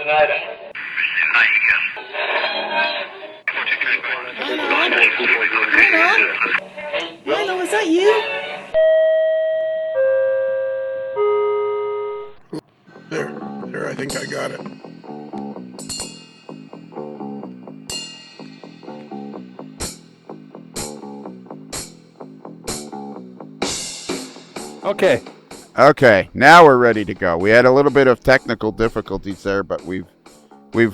Milo, is that you? There, I think I got it. Okay, now we're ready to go. We had a little bit of technical difficulties there, but we've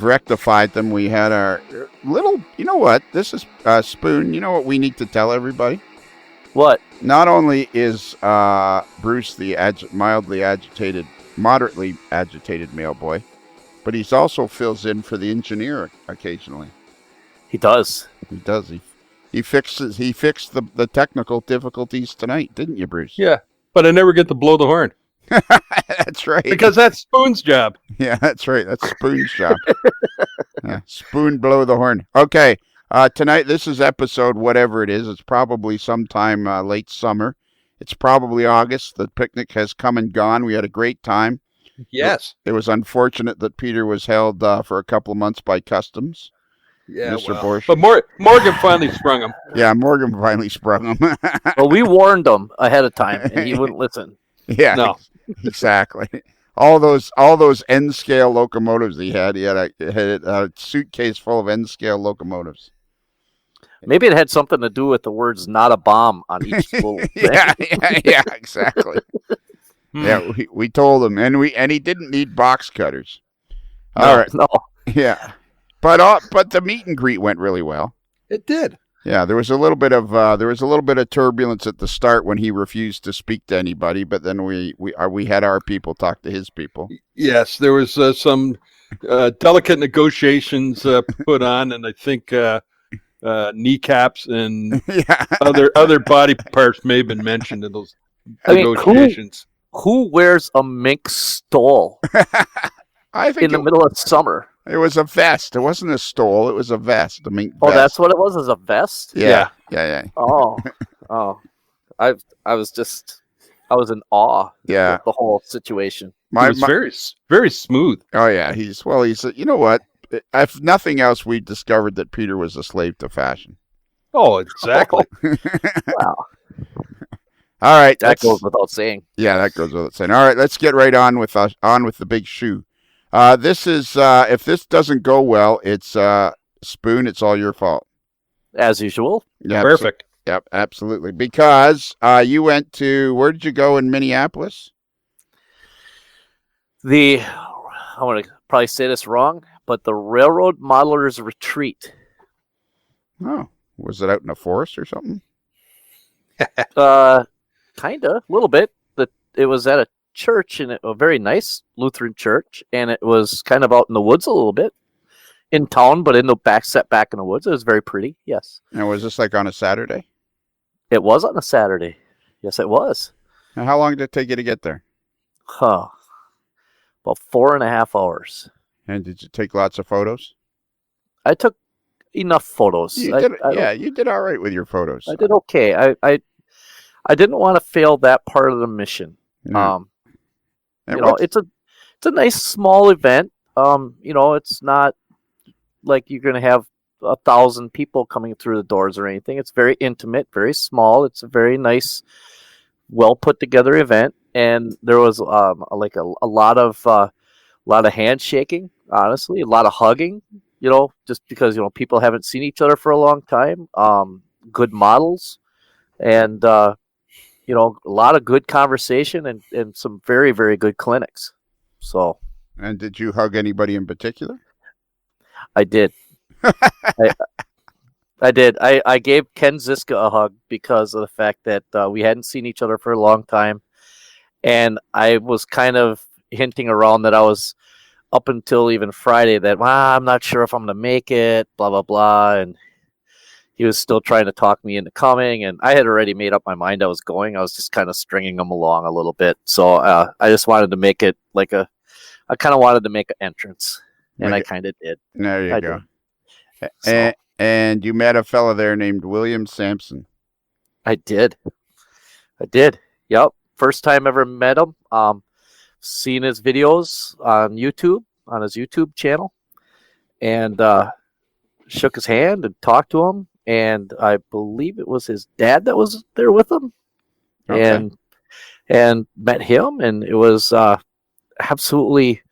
rectified them. We had our little, you know what? This is Spoon. You know what we need to tell everybody? What? Not only is Bruce the moderately agitated mail boy, but he's also fills in for the engineer occasionally. He does. He does. He fixed the technical difficulties tonight, didn't you, Bruce? Yeah, but I never get to blow the horn. That's right. Because that's Spoon's job. Yeah, that's right. That's Spoon's job. Yeah, Spoon blow the horn. Okay. Tonight, this is episode whatever it is. It's probably sometime late summer. It's probably August. The picnic has come and gone. We had a great time. Yes. It was unfortunate that Peter was held for a couple of months by customs. Yeah, Mr. well, Borsch. but Morgan finally sprung him. Yeah, Morgan finally sprung him. Well, we warned him ahead of time, and he wouldn't listen. Yeah, no, exactly. All those N-scale locomotives he had a suitcase full of N-scale locomotives. Maybe it had something to do with the words "not a bomb" on each little thing. yeah, exactly. Yeah, we told him, and he didn't need box cutters. All right. No. Yeah, but the meet and greet went really well. it did. Yeah, there was a little bit of turbulence at the start when he refused to speak to anybody, but then we had our people talk to his people. Yes, there was some delicate negotiations put on, and I think kneecaps and other body parts may have been mentioned in those negotiations. Who wears a mink stole I think in the middle of summer? It was a vest. It wasn't a stole. It was a vest. A mink vest. Oh, that's what it was. Is a vest? Yeah. Oh. I was in awe. Yeah. Of the whole situation. It was very, very smooth. Oh yeah. He's you know what? If nothing else, we discovered that Peter was a slave to fashion. Oh, exactly. Wow. All right. That goes without saying. Yeah, that goes without saying. All right, let's get right on with the big shoe. This is if this doesn't go well, it's Spoon. It's all your fault. As usual. Yeah, Perfect. Yep, absolutely. Because you went to, where did you go in Minneapolis? I want to probably say this wrong, but the Railroad Modelers Retreat. Oh, was it out in a forest or something? Kind of, a little bit. It was at a church, and a very nice Lutheran church, and it was kind of out in the woods a little bit. In town, but in the set back in the woods. It was very pretty, yes. And was this like on a Saturday? It was on a Saturday. Yes, it was. And how long did it take you to get there? About 4.5 hours. And did you take lots of photos? I took enough photos. You did all right with your photos. I did okay. I didn't want to fail that part of the mission. No. It's a nice small event. It's not like you're going to have 1,000 people coming through the doors or anything. It's very intimate, very small. It's a very nice, well put together event, and there was a lot of handshaking. Honestly, a lot of hugging. Just because people haven't seen each other for a long time. Good models, and a lot of good conversation and some very, very good clinics. So. And did you hug anybody in particular? I did. I did. I gave Ken Ziska a hug because of the fact that we hadn't seen each other for a long time. And I was kind of hinting around that I was up until even Friday that, I'm not sure if I'm going to make it, blah, blah, blah. And he was still trying to talk me into coming. And I had already made up my mind I was going. I was just kind of stringing him along a little bit. So I just wanted to make it I kind of wanted to make an entrance. And I kind of did. There you go. And you met a fella there named William Sampson. I did. Yep. First time ever met him. Seen his videos on YouTube. on his YouTube channel, and shook his hand and talked to him. And I believe it was his dad that was there with him, and met him, and it was absolutely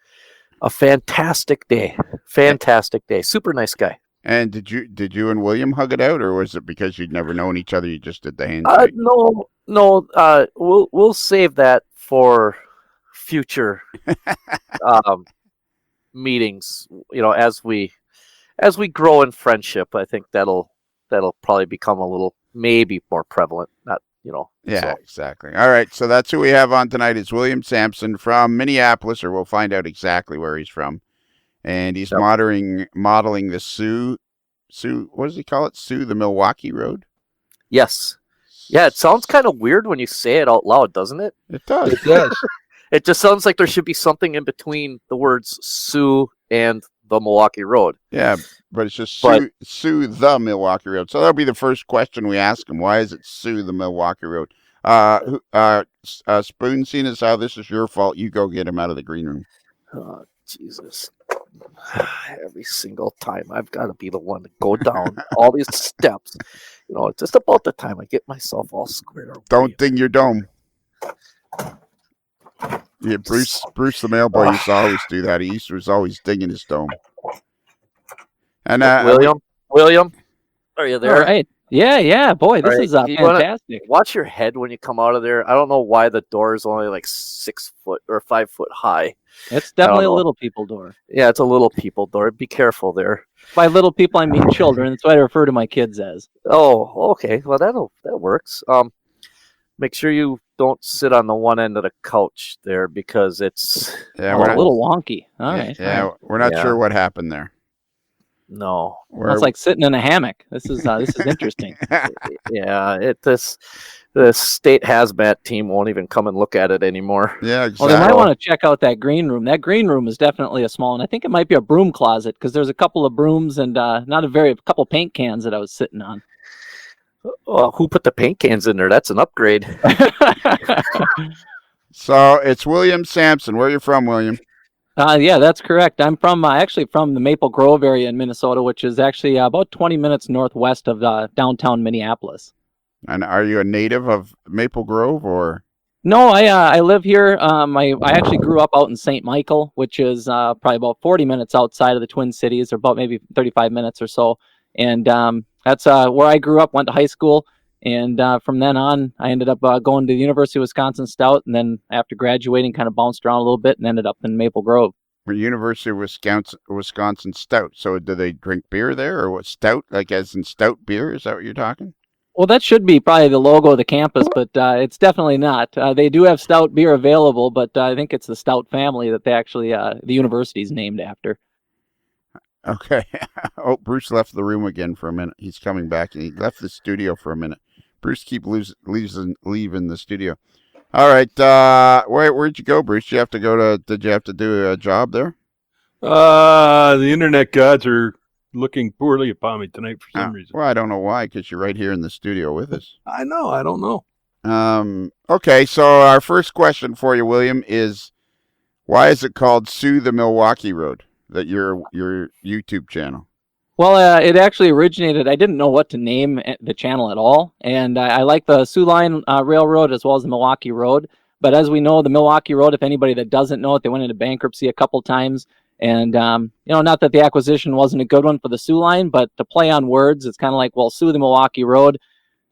a fantastic day. Fantastic day. Super nice guy. And did you and William hug it out, or was it because you'd never known each other? You just did the handshake? No. We'll save that for future meetings. As we grow in friendship, I think that'll probably become a little maybe more prevalent. Not. Yeah, so. Exactly. All right, so that's who we have on tonight is William Sampson from Minneapolis, or we'll find out exactly where he's from. And he's modeling the SOO, what does he call it? SOO The Milwaukee Road? Yes. Yeah, it sounds kind of weird when you say it out loud, doesn't it? It does. It does. It just sounds like there should be something in between the words SOO and the Milwaukee Road. Yeah, but it's just SOO The Milwaukee Road. So that'll be the first question we ask him. Why is it SOO The Milwaukee Road? Spoon, seeing as how this is your fault, you go get him out of the green room. Oh, Jesus. Every single time I've got to be the one to go down all these steps. Just about the time I get myself all squared away. Don't ding your dome. Yeah, Bruce the mailboy used to always do that. He was always dinging his dome. And William, are you there? All right. Yeah. Boy, this is fantastic. Watch your head when you come out of there. I don't know why the door is only like 6 foot or 5 foot high. It's definitely a little people door. Yeah, it's a little people door. Be careful there. By little people, I mean children. That's what I refer to my kids as. Oh, okay. Well, that works. Make sure you don't sit on the one end of the couch there because it's a little wonky. All right. Yeah, we're not sure what happened there. No, it's like sitting in a hammock. This is interesting. Yeah, the state hazmat team won't even come and look at it anymore. Yeah, exactly. Well, they might want to check out that green room. That green room is definitely a small one. I think it might be a broom closet because there's a couple of brooms and a couple paint cans that I was sitting on. Oh, who put the paint cans in there? That's an upgrade. So it's William Sampson. Where are you from, William? Yeah, that's correct. I'm from actually from the Maple Grove area in Minnesota, which is actually about 20 minutes northwest of downtown Minneapolis. And are you a native of Maple Grove, or? No, I live here. I actually grew up out in St. Michael, which is probably about 40 minutes outside of the Twin Cities, or about maybe 35 minutes or so. And that's where I grew up, went to high school. And from then on, I ended up going to the University of Wisconsin Stout. And then after graduating, kind of bounced around a little bit and ended up in Maple Grove. University of Wisconsin Stout. So do they drink beer there, or what? Stout, like as in stout beer? Is that what you're talking? Well, that should be probably the logo of the campus, but it's definitely not. They do have stout beer available, but I think it's the Stout family that they actually the university's named after. Okay. Oh, Bruce left the room again for a minute. He's coming back, and he left the studio for a minute. Bruce keeps leaving the studio. All right. Where'd you go, Bruce? Did you have to do a job there? The internet gods are looking poorly upon me tonight for some reason. Well, I don't know why, because you're right here in the studio with us. I know. I don't know. Okay, so our first question for you, William, is why is it called SOO The Milwaukee Road, your YouTube channel? Well, it actually originated, I didn't know what to name the channel at all, and I like the Sioux Line Railroad as well as the Milwaukee Road, but as we know, the Milwaukee Road, if anybody that doesn't know it, they went into bankruptcy a couple times, and, not that the acquisition wasn't a good one for the Sioux Line, but to play on words, it's kind of like, well, sue the Milwaukee Road,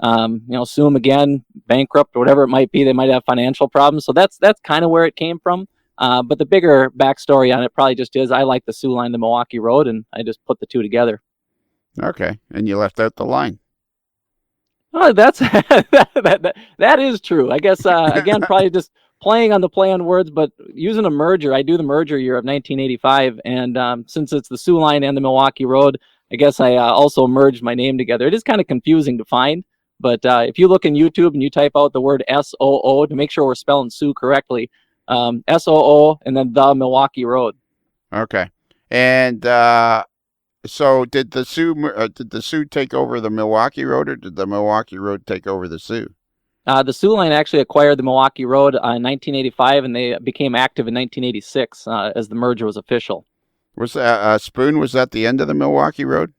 sue them again, bankrupt, or whatever it might be, they might have financial problems, so that's kind of where it came from. But the bigger backstory on it probably just is I like the Sioux Line, the Milwaukee Road, and I just put the two together. Okay, and you left out the line. Oh, that's that is true. I guess again, probably just playing on the play on words, but using a merger. I do the merger year of 1985, and since it's the Sioux Line and the Milwaukee Road, I guess I also merged my name together. It is kind of confusing to find, but if you look in YouTube and you type out the word SOO to make sure we're spelling Sioux correctly. SOO and then the Milwaukee Road. Okay, and so did the Sioux take over the Milwaukee Road, or did the Milwaukee Road take over the Sioux? The Sioux Line actually acquired the Milwaukee Road in 1985, and they became active in 1986 as the merger was official. Was that Spoon? Was that the end of the Milwaukee Road?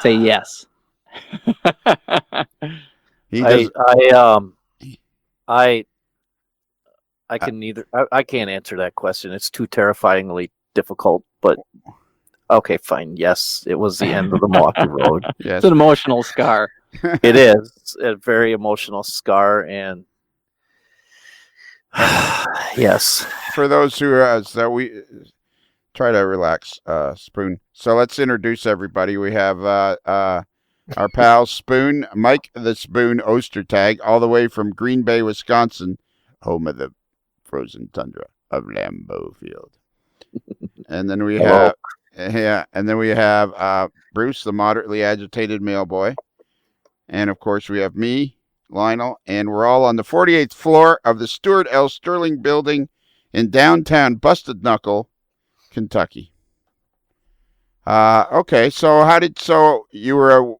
Say yes. I can neither. I can't answer that question. It's too terrifyingly difficult. But okay, fine. Yes, it was the end of the Milwaukee Road. Yes. It's an emotional scar. It is. It's a very emotional scar, and yes. For those who that we try to relax, Spoon. So let's introduce everybody. We have our pal Spoon, Mike the Spoon Ostertag, all the way from Green Bay, Wisconsin, home of the frozen tundra of Lambeau Field. And then we have Bruce, the moderately agitated mailboy. And of course we have me, Lionel, and we're all on the 48th floor of the Stuart L. Sterling building in downtown Busted Knuckle, Kentucky. Okay, so you were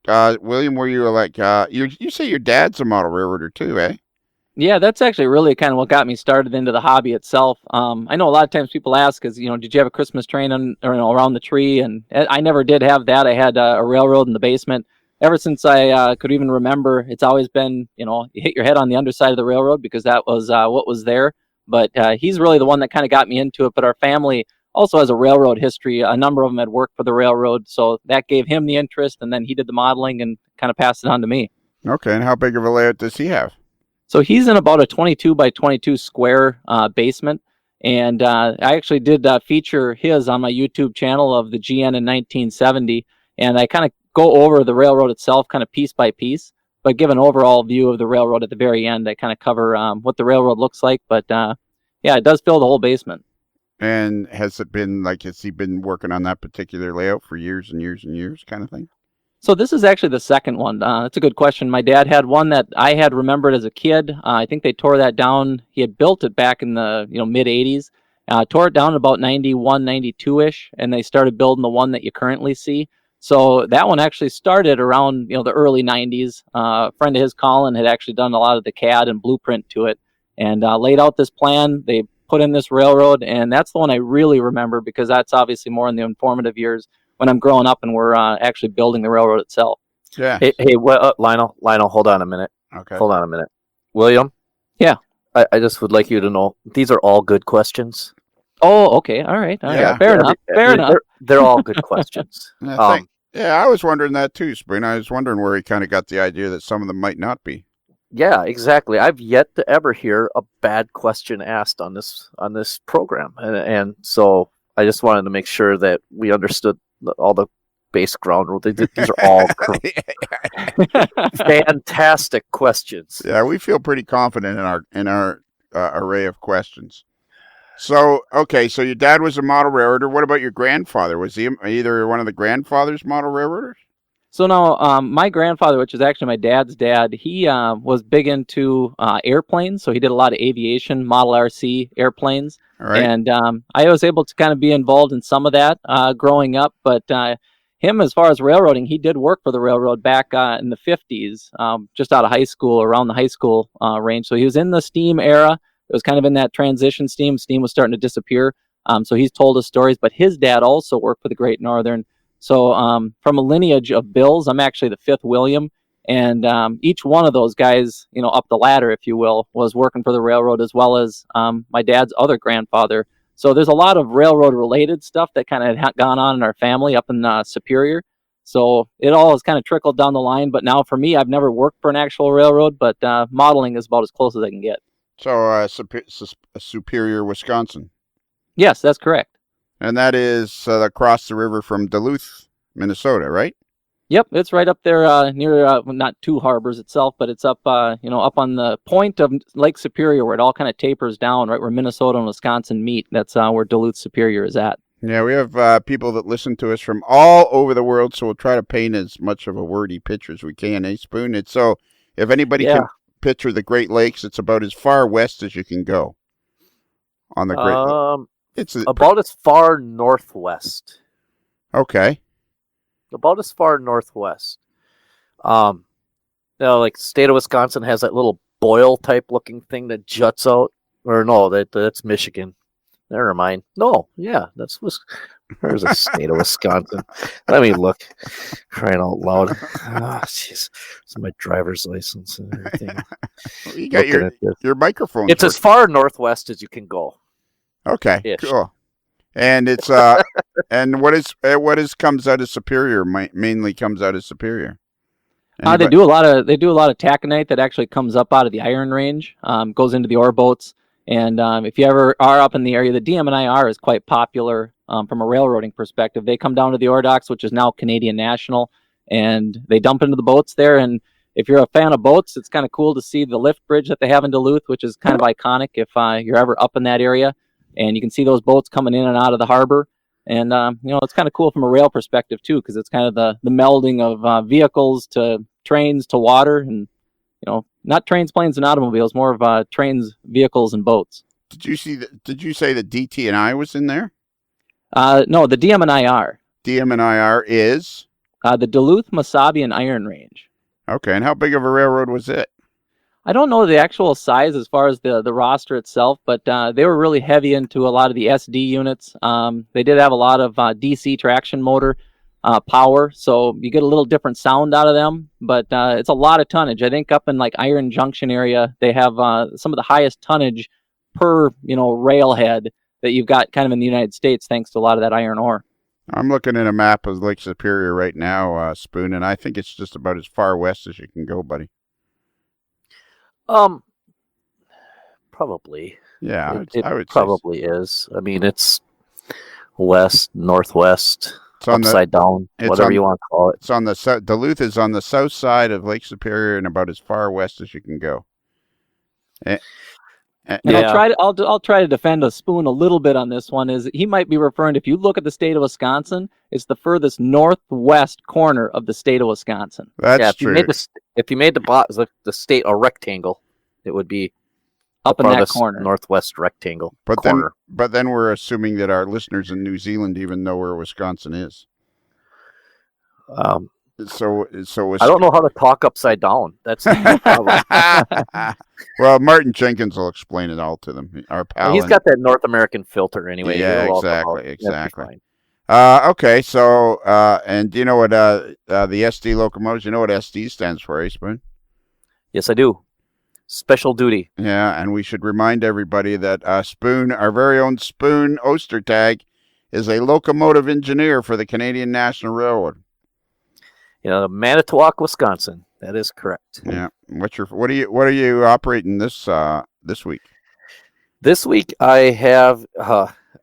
William, were you like you say your dad's a model railroader too, eh? Yeah, that's actually really kind of what got me started into the hobby itself. I know a lot of times people ask, did you have a Christmas train around the tree? And I never did have that. I had a railroad in the basement. Ever since I could even remember, it's always been, you hit your head on the underside of the railroad because that was what was there. But he's really the one that kind of got me into it. But our family also has a railroad history. A number of them had worked for the railroad. So that gave him the interest. And then he did the modeling and kind of passed it on to me. Okay. And how big of a layout does he have? So he's in about a 22 by 22 square basement. And I actually did feature his on my YouTube channel of the GN in 1970. And I kind of go over the railroad itself kind of piece by piece, but give an overall view of the railroad at the very end. I kind of cover what the railroad looks like. But yeah, it does fill the whole basement. And has he been working on that particular layout for years and years and years kind of thing? So this is actually the second one. That's a good question. My dad had one that I had remembered as a kid. I think they tore that down. He had built it back in the mid 80s. Tore it down about 91, 92-ish, and they started building the one that you currently see. So that one actually started around the early 90s. A friend of his, Colin, had actually done a lot of the CAD and blueprint to it and laid out this plan. They put in this railroad, and that's the one I really remember because that's obviously more in the informative years when I'm growing up and we're actually building the railroad itself. Yeah. Hey, Lionel, hold on a minute. Okay. Hold on a minute. William? Yeah. I just would like you to know these are all good questions. Oh, okay. All right. Yeah. Fair enough. They're all good questions. Yeah, I was wondering that too, Spoon. I was wondering where he kind of got the idea that some of them might not be. Yeah, exactly. I've yet to ever hear a bad question asked on this program, and so I just wanted to make sure that we understood all the base ground rules. These are all fantastic questions. Yeah, we feel pretty confident in our array of questions. So, okay, so your dad was a model railroader. What about your grandfather? Was he either one of the grandfather's model railroaders? So now, my grandfather, which is actually my dad's dad, he was big into airplanes. So he did a lot of aviation, Model RC airplanes. All right. And I was able to kind of be involved in some of that growing up. But him, as far as railroading, he did work for the railroad back in the 50s, just out of high school, around the high school range. So he was in the steam era. It was kind of in that transition steam. Steam was starting to disappear. So he's told us stories. But his dad also worked for the Great Northern. So from a lineage of Bills, I'm actually the fifth William. And each one of those guys, up the ladder, if you will, was working for the railroad as well as my dad's other grandfather. So there's a lot of railroad-related stuff that kind of had gone on in our family up in Superior. So it all has kind of trickled down the line. But now for me, I've never worked for an actual railroad, but modeling is about as close as I can get. So Superior, Wisconsin. Yes, that's correct. And that is across the river from Duluth, Minnesota, right? Yep, it's right up there near not two harbors itself, but it's up up on the point of Lake Superior where it all kind of tapers down, right where Minnesota and Wisconsin meet. That's where Duluth Superior is at. Yeah, we have people that listen to us from all over the world, so we'll try to paint as much of a wordy picture as we can, eh, Spoon? It's so if anybody can picture the Great Lakes, it's about as far west as you can go on the Great Lakes. It's about as far northwest. Okay. About as far northwest. Like the state of Wisconsin has that little boil type looking thing that juts out. Or no, that's Michigan. Never mind. No, yeah, there's a state of Wisconsin. Let me look. Crying out loud. Oh, jeez. It's my driver's license and everything. You got your microphone. It's as far northwest as you can go. Okay, Ish. cool. And it's and what is comes out of Superior mainly comes out of Superior. They do a lot of taconite that actually comes up out of the Iron Range, goes into the ore boats. And if you ever are up in the area, the DM&IR is quite popular from a railroading perspective. They come down to the ore docks, which is now Canadian National, and they dump into the boats there. And if you're a fan of boats, it's kind of cool to see the lift bridge that they have in Duluth, which is kind of iconic if you're ever up in that area. And you can see those boats coming in and out of the harbor. And, it's kind of cool from a rail perspective, too, because it's kind of the melding of vehicles to trains to water and, not trains, planes, and automobiles, more of trains, vehicles, and boats. Did you say the DT&I was in there? No, the DM&IR. DM&IR is? The Duluth, Mesabi, and Iron Range. Okay, and how big of a railroad was it? I don't know the actual size as far as the roster itself, but they were really heavy into a lot of the SD units. They did have a lot of DC traction motor power, so you get a little different sound out of them, but it's a lot of tonnage. I think up in like Iron Junction area, they have some of the highest tonnage per railhead that you've got kind of in the United States, thanks to a lot of that iron ore. I'm looking at a map of Lake Superior right now, Spoon, and I think it's just about as far west as you can go, buddy. Probably. Yeah, it I would probably say so. is. I mean, it's west, northwest, it's on upside down, whatever you want to call it. It's on the south. Duluth is on the south side of Lake Superior and about as far west as you can go. And I'll try to defend a Spoon a little bit on this one. Is he might be referring, if you look at the state of Wisconsin, it's the furthest northwest corner of the state of Wisconsin. That's true. If you made the state a rectangle, it would be up in that corner, northwest rectangle. But corner. then we're assuming that our listeners in New Zealand even know where Wisconsin is. So I don't know how to talk upside down. That's the problem. Well, Martin Jenkins will explain it all to them. Our pal. He's got that North American filter anyway. Yeah, exactly. Okay, so and do you know what the SD locomotives? You know what SD stands for, eh, Spoon? Yes, I do. Special duty. Yeah, and we should remind everybody that Spoon, our very own Spoon Ostertag, is a locomotive engineer for the Canadian National Railroad. Manitowoc, Wisconsin. That is correct. Yeah. What are you operating this week? This week I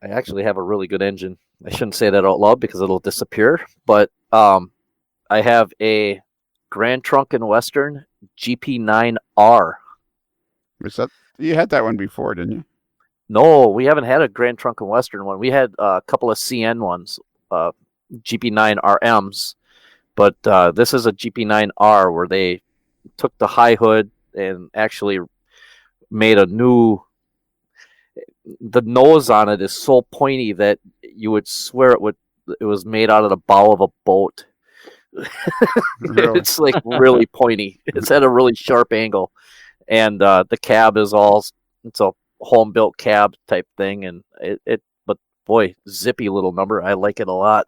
actually have a really good engine. I shouldn't say that out loud because it'll disappear, but I have a Grand Trunk and Western GP9R. You had that one before, didn't you? No, we haven't had a Grand Trunk and Western one. We had a couple of CN ones, GP9RMs. But this is a GP9R where they took the high hood and actually made a new... The nose on it is so pointy that you would swear it was made out of the bow of a boat. Really? It's like really pointy. It's at a really sharp angle. And the cab is it's a home-built cab type thing. And but boy, zippy little number. I like it a lot.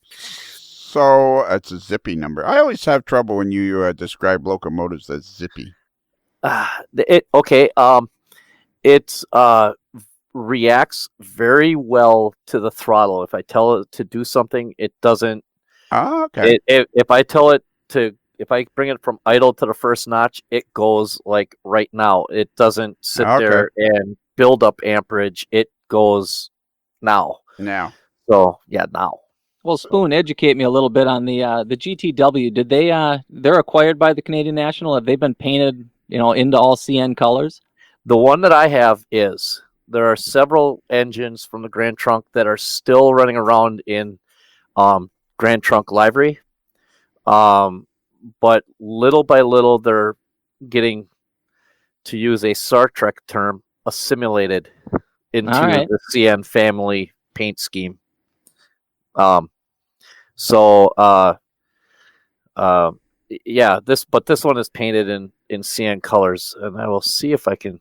So it's a zippy number. I always have trouble when you describe locomotives as zippy. It reacts very well to the throttle. If I tell it to do something, it doesn't. Oh, okay. If I bring it from idle to the first notch, it goes like right now. It doesn't sit there and build up amperage. It goes now. Now. So yeah, now. Well, Spoon, educate me a little bit on the GTW. Did they're acquired by the Canadian National? Have they been painted, into all CN colors? The one that I have is. There are several engines from the Grand Trunk that are still running around in Grand Trunk livery. But little by little, they're getting, to use a Star Trek term, assimilated into the CN family paint scheme. This one is painted in CN colors, and I will see if I can.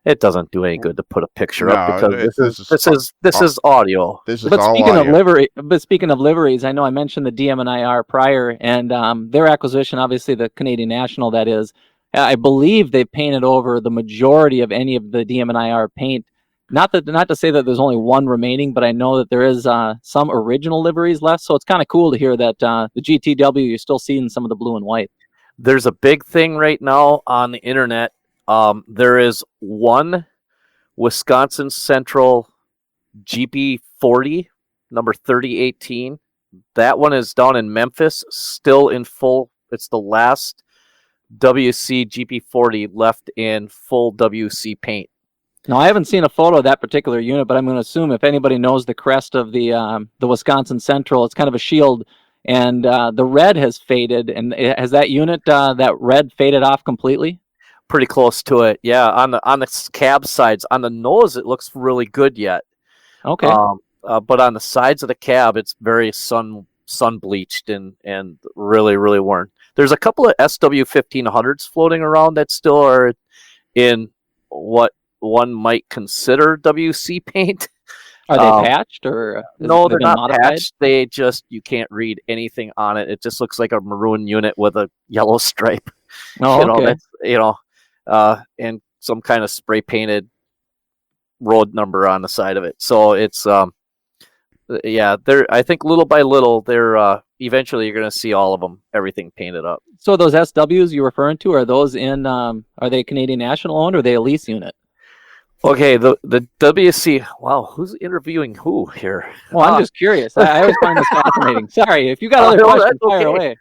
It doesn't do any good to put a picture No, up because this is audio. This is But all speaking audio. of speaking of liveries, I know I mentioned the DM&IR prior, and their acquisition, obviously the Canadian National, that is. I believe they've painted over the majority of any of the DM&IR paint. Not to say that there's only one remaining, but I know that there is some original liveries left. So it's kind of cool to hear that the GTW, you're still seeing some of the blue and white. There's a big thing right now on the internet. There is one Wisconsin Central GP40, number 3018. That one is down in Memphis, still in full. It's the last WC GP40 left in full WC paint. Now, I haven't seen a photo of that particular unit, but I'm going to assume if anybody knows the crest of the Wisconsin Central, it's kind of a shield, and the red has faded. And has that unit, that red, faded off completely? Pretty close to it, yeah. On the cab sides, on the nose, it looks really good yet. Okay. But on the sides of the cab, it's very sun bleached and really, really worn. There's a couple of SW1500s floating around that still are in what one might consider WC paint. Are they patched or? No, they're not modified? patched. They just, you can't read anything on it. It just looks like a maroon unit with a yellow stripe. Oh, okay. And some kind of spray painted road number on the side of it. So it's I think little by little they're eventually you're going to see all of them, everything painted up. So those SWs you're referring to, are those in are they Canadian National owned or are they a lease unit? Okay, the WC. Wow, who's interviewing who here? Well, I'm just curious. I always find this fascinating. Sorry, if you got other questions, fire away.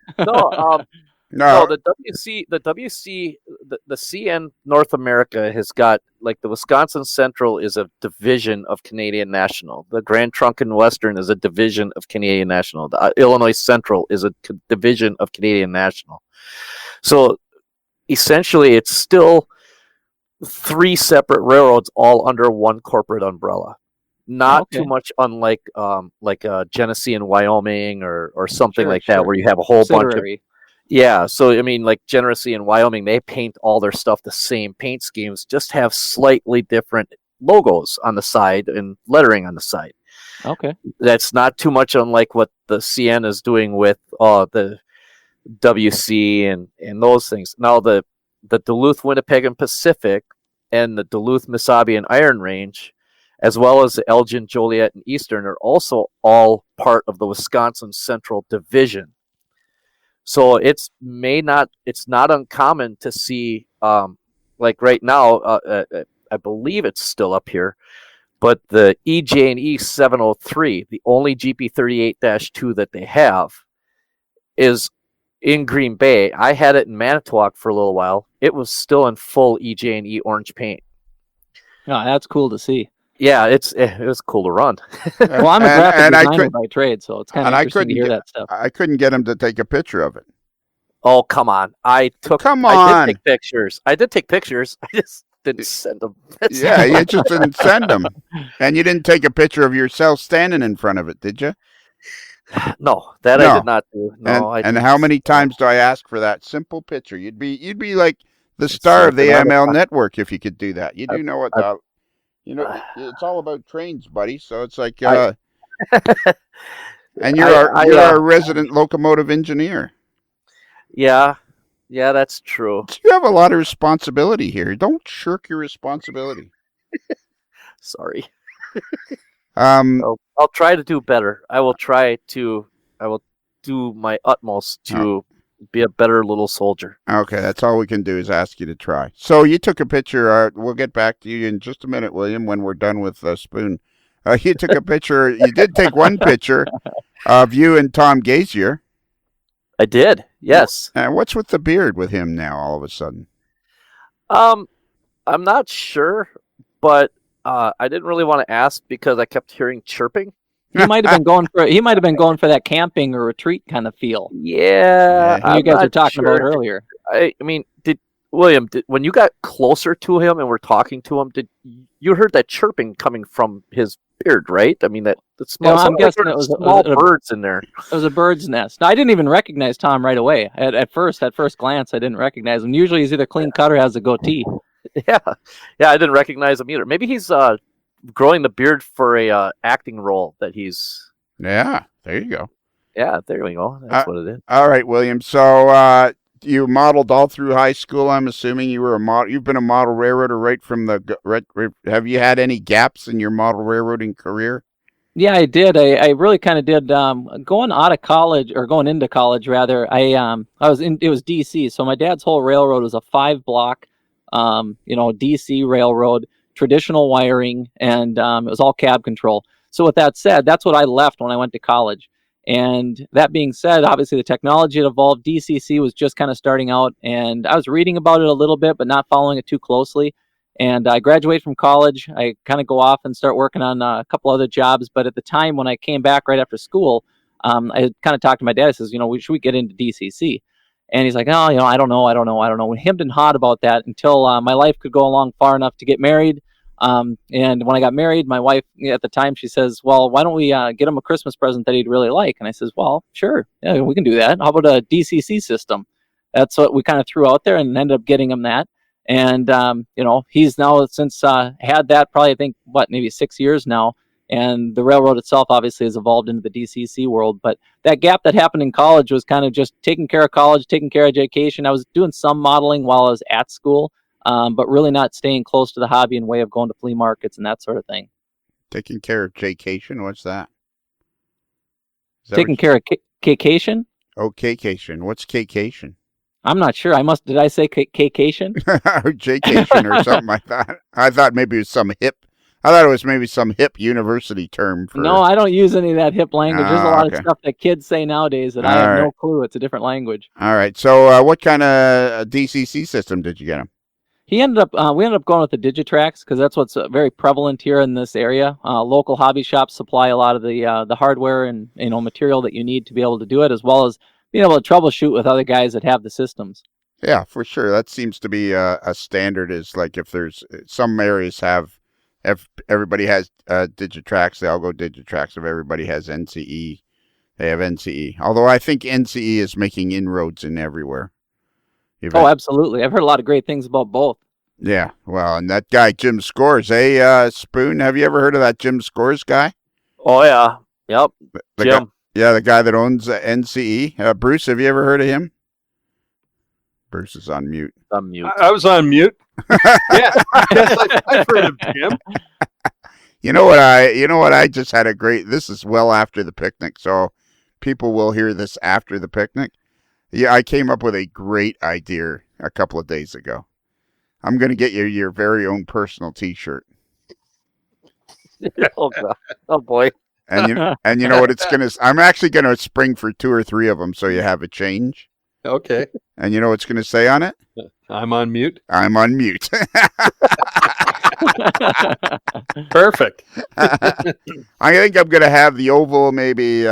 No, the WC, the CN North America has got, like, the Wisconsin Central is a division of Canadian National. The Grand Trunk and Western is a division of Canadian National. The Illinois Central is a division of Canadian National. So essentially, it's still three separate railroads all under one corporate umbrella. Not too much unlike Genesee and Wyoming or something like that, where you have a whole bunch of. Yeah, so I mean, like Genesee and Wyoming, they paint all their stuff the same paint schemes, just have slightly different logos on the side and lettering on the side. Okay. That's not too much unlike what the CN is doing with the WC and those things. Now, the Duluth, Winnipeg, and Pacific, and the Duluth, Mesabi, and Iron Range, as well as the Elgin, Joliet, and Eastern, are also all part of the Wisconsin Central Division. So it's not uncommon to see, like right now, I believe it's still up here, but the EJ&E 703, the only GP38-2 that they have, is in Green Bay. I had it in Manitowoc for a little while. It was still in full EJ&E orange paint. Oh, that's cool to see. Yeah, it was cool to run. Well, I'm a graphic designer by trade, so it's kind of interesting to hear that stuff. I couldn't get him to take a picture of it. Oh, come on. I did take pictures. I just didn't send them. Yeah, you just didn't send them. And you didn't take a picture of yourself standing in front of it, did you? No, I did not do. No, and how many times do I ask for that simple picture? You'd be like the star of the ML network if you could do that. You do know what it's all about trains, buddy. So it's like, and you're our resident locomotive engineer. Yeah, that's true. You have a lot of responsibility here. Don't shirk your responsibility. Sorry. I'll try to do better. I will do my utmost to be a better little soldier. Okay, that's all we can do is ask you to try. So you took a picture. We'll get back to you in just a minute, William, when we're done with Spoon. You took a picture. You did take one picture of you and Tom Gazier. I did, yes. What's with the beard with him now all of a sudden? I'm not sure, but I didn't really want to ask because I kept hearing chirping. He might have been going for that camping or retreat kind of feel. Yeah, you guys were talking about earlier. I mean, William, when you got closer to him and were talking to him, you heard that chirping coming from his beard, right? I mean, that small. I'm guessing it was small birds in there. It was a bird's nest. Now, I didn't even recognize Tom right away. At first glance, I didn't recognize him. Usually, he's either clean cut or has a goatee. Yeah, I didn't recognize him either. Maybe he's growing the beard for a acting role that he's. Yeah, there you go. Yeah, there we go. That's what it is. All right, William. So you modeled all through high school. I'm assuming you were a model. You've been a model railroader right from the. Have you had any gaps in your model railroading career? Yeah, I did. I really kind of did. Going out of college, or going into college rather, I was in. It was DC, so my dad's whole railroad was a 5-block, DC railroad, traditional wiring, and it was all cab control. So with that said, that's what I left when I went to college. And that being said, obviously the technology had evolved. DCC was just kind of starting out, and I was reading about it a little bit, but not following it too closely. And I graduate from college. I kind of go off and start working on a couple other jobs. But at the time when I came back right after school, I kind of talked to my dad. I says, should we get into DCC? And he's like, oh, I don't know. We hemmed and hawed about that until my life could go along far enough to get married. And when I got married, my wife at the time, she says, well, why don't we get him a Christmas present that he'd really like? And I says, well, sure. Yeah, we can do that. How about a DCC system? That's what we kind of threw out there and ended up getting him that. And, he's now since had that probably, I think, maybe 6 years now. And the railroad itself obviously has evolved into the DCC world. But that gap that happened in college was kind of just taking care of college, taking care of education. I was doing some modeling while I was at school, but really not staying close to the hobby and way of going to flea markets and that sort of thing. Taking care of J-cation? What's that? Taking care of K-cation? Oh, K-cation. What's K-cation? I'm not sure. Did I say K-cation? Or J-cation or something. I thought maybe it was some hip. I thought it was maybe some hip university term. No, I don't use any of that hip language. There's a lot of stuff that kids say nowadays that I have no clue. It's a different language. All right. So what kind of DCC system did you get him? We ended up going with the Digitrax because that's what's very prevalent here in this area. Local hobby shops supply a lot of the hardware and material that you need to be able to do it, as well as being able to troubleshoot with other guys that have the systems. Yeah, for sure. That seems to be a standard. Is like if there's some areas if everybody has Digitrax, they all go Digitrax. If everybody has NCE, they have NCE. Although I think NCE is making inroads in everywhere. Absolutely. I've heard a lot of great things about both. Yeah, well, and that guy, Jim Scores, Spoon, have you ever heard of that Jim Scores guy? Oh, yeah. Yep, Jim. The guy that owns NCE. Bruce, have you ever heard of him? Bruce is on mute. On mute. I was on mute. Yes, I've heard of Jim. You know what I just had this is well after the picnic, so people will hear this after the picnic. Yeah, I came up with a great idea a couple of days ago. I'm going to get you your very own personal T-shirt. Oh, God. Oh, boy. And you know what it's going to... I'm actually going to spring for 2 or 3 of them so you have a change. Okay. And you know what's going to say on it? I'm on mute. I'm on mute. Perfect. I think I'm going to have the oval maybe...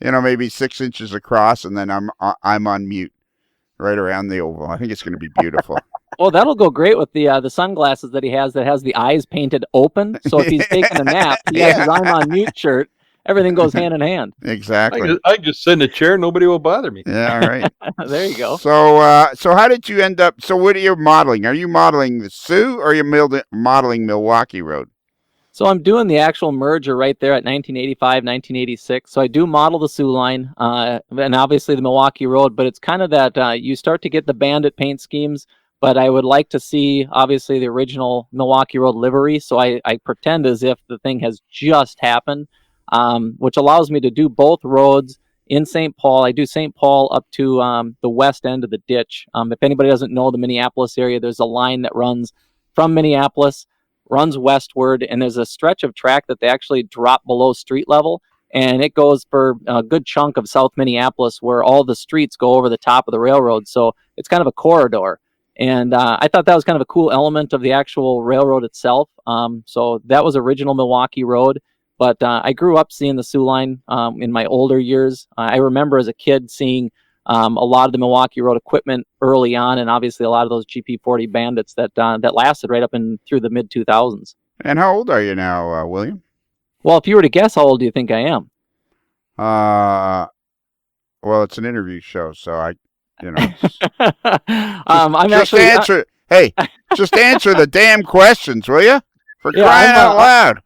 maybe 6 inches across, and then I'm on mute right around the oval. I think it's going to be beautiful. Well, that'll go great with the sunglasses that he has that has the eyes painted open. So if he's taking a nap, he has his I'm on mute shirt. Everything goes hand in hand. Exactly. I can just sit in a chair. Nobody will bother me. Yeah, all right. There you go. So how did you end up? So what are you modeling? Are you modeling the SOO or are you modeling Milwaukee Road? So I'm doing the actual merger right there at 1985, 1986. So I do model the SOO line and obviously the Milwaukee Road, but it's kind of that you start to get the bandit paint schemes, but I would like to see obviously the original Milwaukee Road livery. So I pretend as if the thing has just happened, which allows me to do both roads in St. Paul. I do St. Paul up to the west end of the ditch. If anybody doesn't know the Minneapolis area, there's a line that runs from Minneapolis, runs westward, and there's a stretch of track that they actually drop below street level, and it goes for a good chunk of South Minneapolis where all the streets go over the top of the railroad. So it's kind of a corridor, and I thought that was kind of a cool element of the actual railroad itself. So that was original Milwaukee Road, but I grew up seeing the SOO line in my older years. I remember as a kid seeing a lot of the Milwaukee Road equipment early on, and obviously a lot of those GP40 bandits that lasted right up in through the mid 2000s. And how old are you now, William? Well, if you were to guess, how old do you think I am? Well, it's an interview show, so I'm just actually answer. Hey, just answer the damn questions, will you? For Yeah, crying out loud.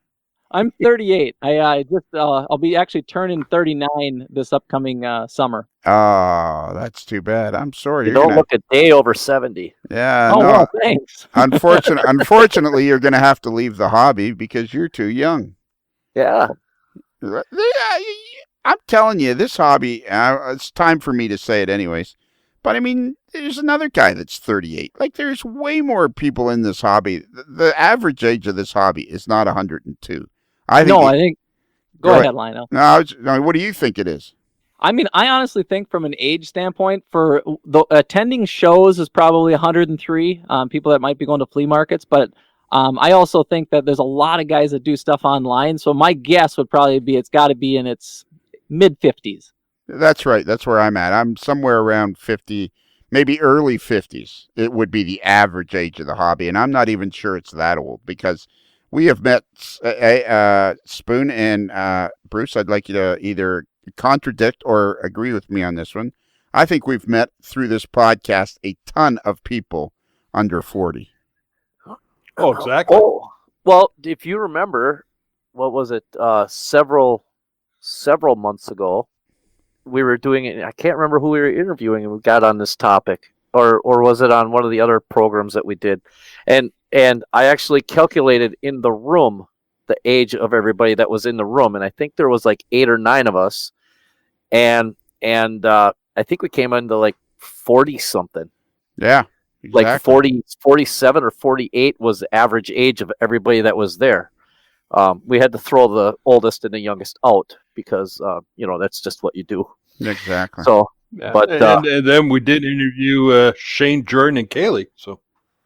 I'm 38. I'll be actually turning 39 this upcoming summer. Oh, that's too bad. I'm sorry. You don't look a day over 70. Yeah, Oh, no. well, thanks. Unfortunately, you're going to have to leave the hobby because you're too young. Yeah. I'm telling you, this hobby, it's time for me to say it anyways. But I mean, there's another guy that's 38. Like, there's way more people in this hobby. The average age of this hobby is not 102. I think. Go ahead, Lionel. No, what do you think it is? I mean, I honestly think from an age standpoint, for the attending shows is probably 103 people that might be going to flea markets. But I also think that there's a lot of guys that do stuff online. So my guess would probably be it's got to be in its mid 50s. That's right. That's where I'm at. I'm somewhere around 50, maybe early 50s. It would be the average age of the hobby. And I'm not even sure it's that old because we have met Spoon and Bruce. I'd like you to either contradict or agree with me on this one. I think we've met through this podcast a ton of people under 40. Oh, exactly. Oh, well, if you remember, what was it? Several months ago, we were doing it. I can't remember who we were interviewing, and we got on this topic, or was it on one of the other programs that we did? And I actually calculated in the room the age of everybody that was in the room, and I think there was like 8 or 9 of us, and I think we came into like 40 something. Yeah. Exactly. Like 47 or 48 was the average age of everybody that was there. We had to throw the oldest and the youngest out because, that's just what you do. Exactly. So, Yeah. but and then we did interview Shane, Jordan, and Kaylee. So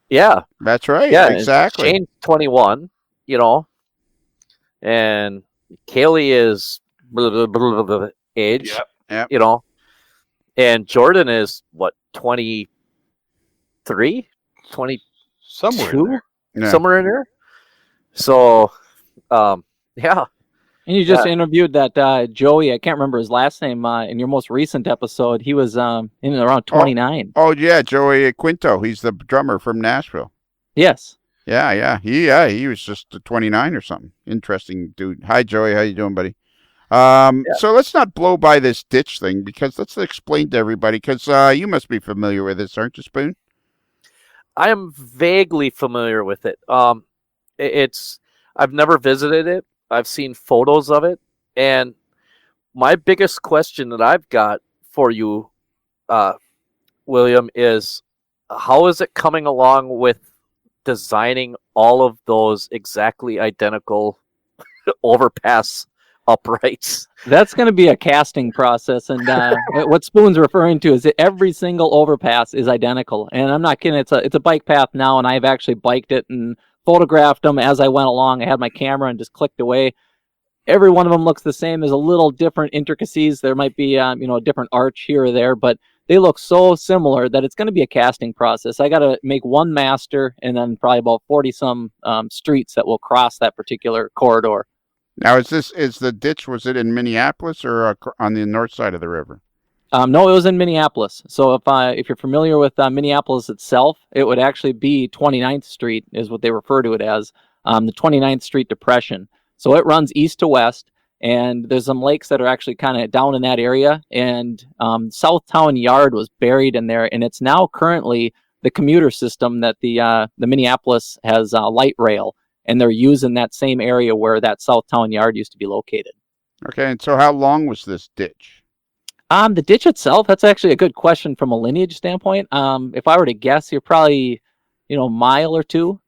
yeah, that's right. yeah, Exactly. Shane's 21, and Kaylee is age, Yep. and Jordan is what, 23, 22? somewhere in there. Yeah. Somewhere in there. So, yeah. And you just interviewed that Joey, I can't remember his last name, in your most recent episode. He was in around 29. Oh, yeah, Joey Quinto. He's the drummer from Nashville. Yes. Yeah. He was just 29 or something. Interesting dude. Hi, Joey. How you doing, buddy? So let's not blow by this ditch thing because let's explain to everybody because you must be familiar with this, aren't you, Spoon? I am vaguely familiar with it. I've never visited it. I've seen photos of it, and my biggest question that I've got for you, William, is how is it coming along with designing all of those exactly identical overpass uprights? That's going to be a casting process, and what Spoon's referring to is that every single overpass is identical. And I'm not kidding; it's a bike path now, and I've actually biked it and photographed them as I went along. I had my camera and just clicked away. Every one of them looks the same. There's a little different intricacies. There might be a different arch here or there, but they look so similar that it's going to be a casting process. I got to make one master and then probably about 40 some streets that will cross that particular corridor. Now, is the ditch, was it in Minneapolis or on the north side of the river? No, it was in Minneapolis. So if you're familiar with Minneapolis itself, it would actually be 29th Street is what they refer to it as, the 29th Street Depression. So it runs east to west, and there's some lakes that are actually kind of down in that area. And Southtown Yard was buried in there, and it's now currently the commuter system that the Minneapolis has light rail, and they're using that same area where that Southtown Yard used to be located. Okay, and so how long was this ditch? The ditch itself, that's actually a good question from a lineage standpoint. If I were to guess, you're probably, a mile or two.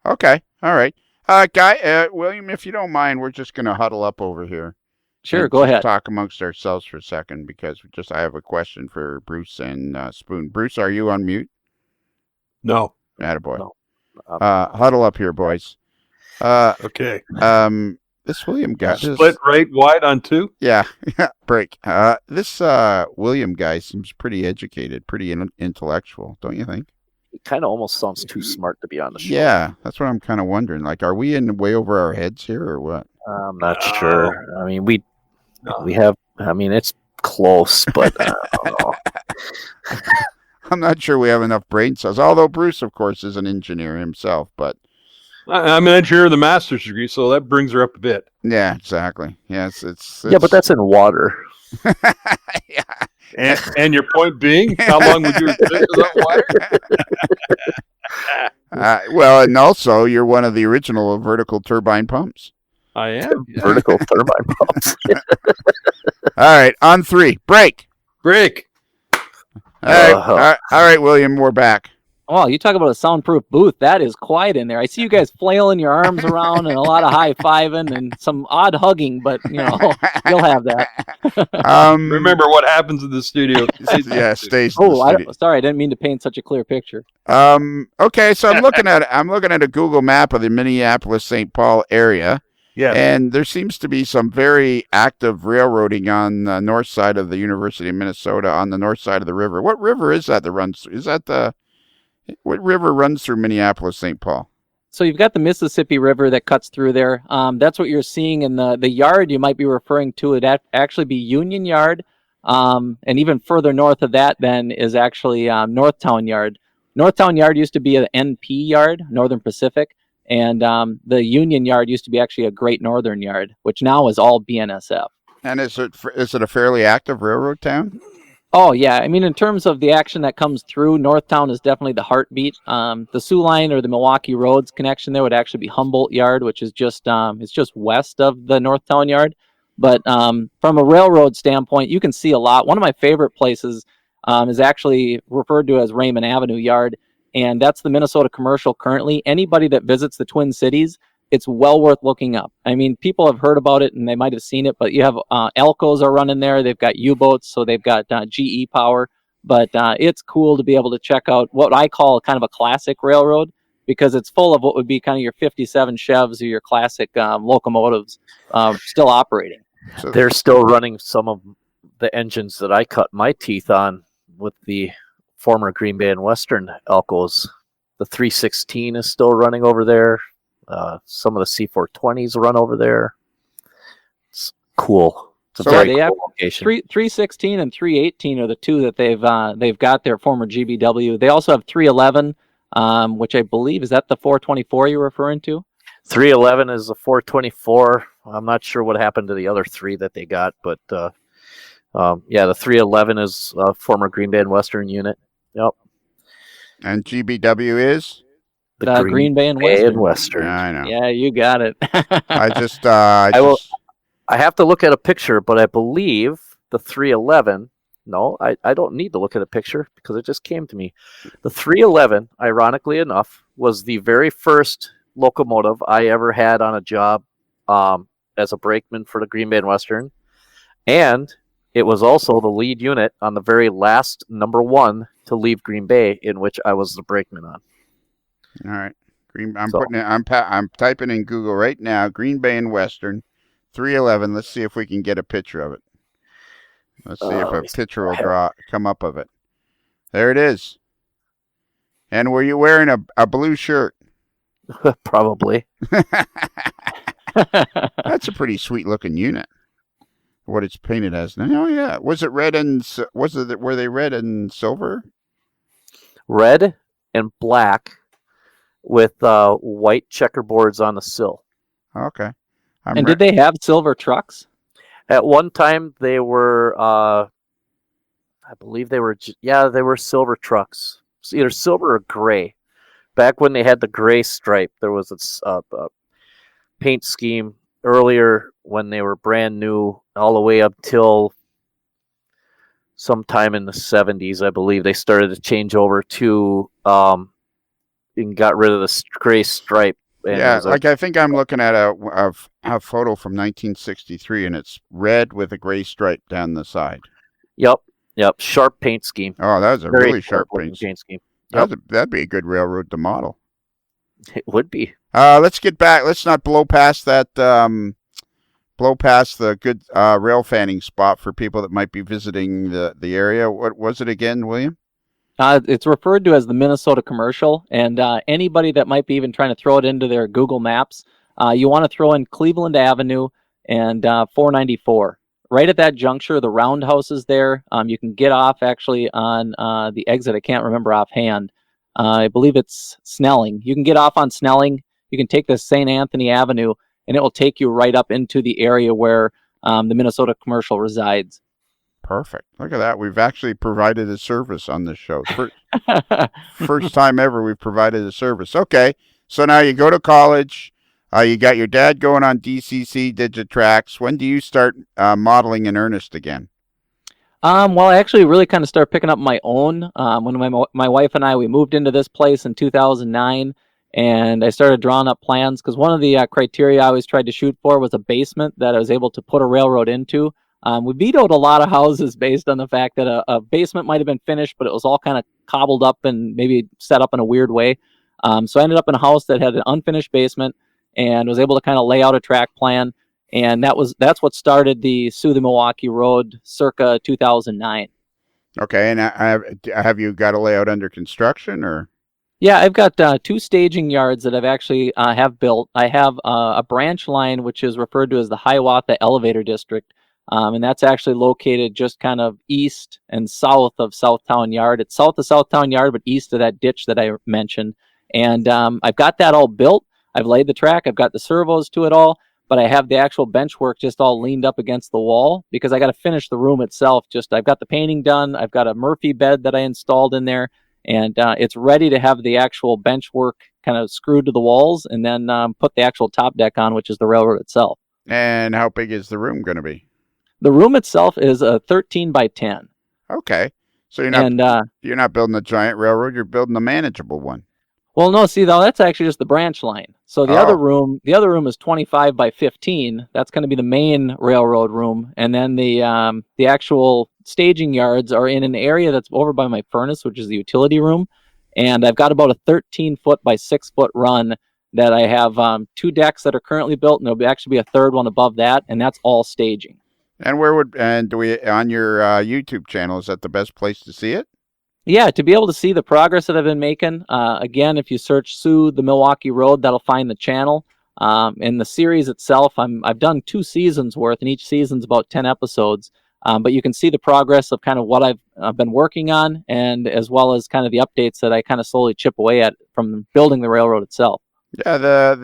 Okay, all right. William, if you don't mind, we're just going to huddle up over here. Sure, go ahead. Talk amongst ourselves for a second because I have a question for Bruce and Spoon. Bruce, are you on mute? No. Attaboy. No. Huddle up here, boys. Okay. This William guy. Split right wide on 2? Yeah, break. This William guy seems pretty educated, pretty intellectual, don't you think? He kind of almost sounds too smart to be on the show. Yeah, that's what I'm kind of wondering. Like, are we in way over our heads here or what? I'm not sure. I mean, we have. I mean, it's close, but I don't know. I'm not sure we have enough brain cells. Although Bruce, of course, is an engineer himself, but I'm an engineer with a master's degree, so that brings her up a bit. yeah, exactly. Yes, it's Yeah, but that's in water. yeah. And your point being, how long would you exist without water? Well, and also you're one of the original vertical turbine pumps. I am. Yeah. Vertical turbine pumps. All right, on 3, break. Break. All right, William, we're back. Oh, you talk about a soundproof booth. That is quiet in there. I see you guys flailing your arms around and a lot of high-fiving and some odd hugging, but, you'll have that. Remember what happens in the studio. Yeah, stays. Sorry, I didn't mean to paint such a clear picture. Okay, so I'm looking at a Google map of the Minneapolis-St. Paul area. Yeah. And there seems to be some very active railroading on the north side of the University of Minnesota, on the north side of the river. What river is that runs through? What river runs through Minneapolis-St. Paul? So you've got the Mississippi River that cuts through there. That's what you're seeing in the yard you might be referring to. It'd actually be Union Yard. And even further north of that then is actually Northtown Yard. Northtown Yard used to be an NP yard, Northern Pacific. And the Union Yard used to be actually a Great Northern Yard, which now is all BNSF. And is it a fairly active railroad town? Oh, yeah. I mean, in terms of the action that comes through, Northtown is definitely the heartbeat. The SOO line or the Milwaukee Road's connection there would actually be Humboldt Yard, which is just west of the Northtown Yard. But from a railroad standpoint, you can see a lot. One of my favorite places is actually referred to as Raymond Avenue Yard, and that's the Minnesota Commercial currently. Anybody that visits the Twin Cities, it's well worth looking up. I mean, people have heard about it and they might have seen it, but you have Elcos are running there. They've got U-boats, so they've got GE power. But it's cool to be able to check out what I call kind of a classic railroad, because it's full of what would be kind of your 57 Chevs or your classic locomotives still operating. So they're still running some of the engines that I cut my teeth on with the former Green Bay and Western Elcos. The 316 is still running over there. Some of the C420s run over there. It's cool. It's a very cool location. 316 and 318 are the two that they've got their former GBW. They also have 311, which I believe is that the 424 you're referring to. 311 is the 424. I'm not sure what happened to the other three that they got, but the 311 is a former Green Bay and Western unit. Yep. And GBW is? The Green Bay and Western. Yeah, I know. Yeah, you got it. I have to look at a picture, but I believe the 311. No, I don't need to look at a picture because it just came to me. The 311, ironically enough, was the very first locomotive I ever had on a job as a brakeman for the Green Bay and Western, and it was also the lead unit on the very last number 1 to leave Green Bay, in which I was the brakeman on. All right, I'm typing in Google right now. Green Bay and Western, 311. Let's see if we can get a picture of it. Let's see if a picture will come up of it. There it is. And were you wearing a blue shirt? Probably. That's a pretty sweet looking unit. What it's painted as now. Oh yeah, was it red and were they red and silver? Red and black with white checkerboards on the sill. Okay. Did they have silver trucks? At one time, they were, I believe they were silver trucks. It's either silver or gray. Back when they had the gray stripe, there was a paint scheme earlier when they were brand new, all the way up till sometime in the 70s, I believe. They started to change over to and got rid of the gray stripe. Yeah, I think I'm looking at a photo from 1963, and it's red with a gray stripe down the side. Yep. Sharp paint scheme. Oh, that was a really sharp paint scheme. Yep. That'd be a good railroad to model. It would be. Let's get back. Let's not blow past that. Blow past the good rail fanning spot for people that might be visiting the area. What was it again, William? It's referred to as the Minnesota Commercial, and anybody that might be even trying to throw it into their Google Maps, you want to throw in Cleveland Avenue and 494, right at that juncture, the roundhouse is there. You can get off actually on the exit. I can't remember offhand. I believe it's Snelling. You can get off on Snelling. You can take the St. Anthony Avenue, and it will take you right up into the area where the Minnesota Commercial resides. Perfect. Look at that. We've actually provided a service on this show. First time ever we've provided a service. Okay. So now you go to college. You got your dad going on DCC Digitrax. When do you start modeling in earnest again? Well, I actually really kind of started picking up my own when my wife and I, we moved into this place in 2009, and I started drawing up plans because one of the criteria I always tried to shoot for was a basement that I was able to put a railroad into. We vetoed a lot of houses based on the fact that a basement might have been finished, but it was all kind of cobbled up and maybe set up in a weird way. So I ended up in a house that had an unfinished basement and was able to kind of lay out a track plan. And that's what started the SOO The Milwaukee Road circa 2009. Okay, and have you got a layout under construction or? Yeah, I've got 2 staging yards that I've actually have built. I have a branch line, which is referred to as the Hiawatha Elevator District. And that's actually located just kind of east and south of Southtown Yard. It's south of Southtown Yard, but east of that ditch that I mentioned. And I've got that all built. I've laid the track. I've got the servos to it all. But I have the actual bench work just all leaned up against the wall because I got to finish the room itself. I've got the painting done. I've got a Murphy bed that I installed in there. And it's ready to have the actual bench work kind of screwed to the walls and then put the actual top deck on, which is the railroad itself. And how big is the room going to be? The room itself is a 13 by 10. Okay. So you're not building a giant railroad, you're building a manageable one. Well, no, see, though, that's actually just the branch line. So the other room is 25 by 15. That's going to be the main railroad room. And then the actual staging yards are in an area that's over by my furnace, which is the utility room. And I've got about a 13-foot by 6-foot run that I have 2 decks that are currently built, and there'll actually be a third one above that, and that's all staging. And do we on your YouTube channel, is that the best place to see it? Yeah, to be able to see the progress that I've been making. Again, if you search SOO The Milwaukee Road, that'll find the channel. In the series itself, I've done 2 seasons worth, and each season's about 10 episodes. But you can see the progress of kind of what I've been working on, and as well as kind of the updates that I kind of slowly chip away at from building the railroad itself. Yeah,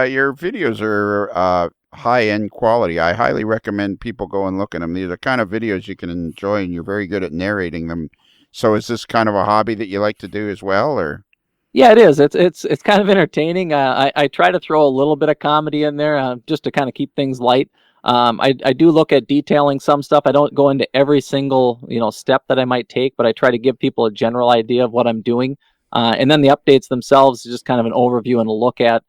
your videos are high-end quality. I highly recommend people go and look at them. These are the kind of videos you can enjoy, and you're very good at narrating them. So is this kind of a hobby that you like to do as well, or? Yeah, it is. It's kind of entertaining. I try to throw a little bit of comedy in there just to kind of keep things light. I do look at detailing some stuff. I don't go into every single step that I might take, but I try to give people a general idea of what I'm doing. And then the updates themselves is just kind of an overview and a look at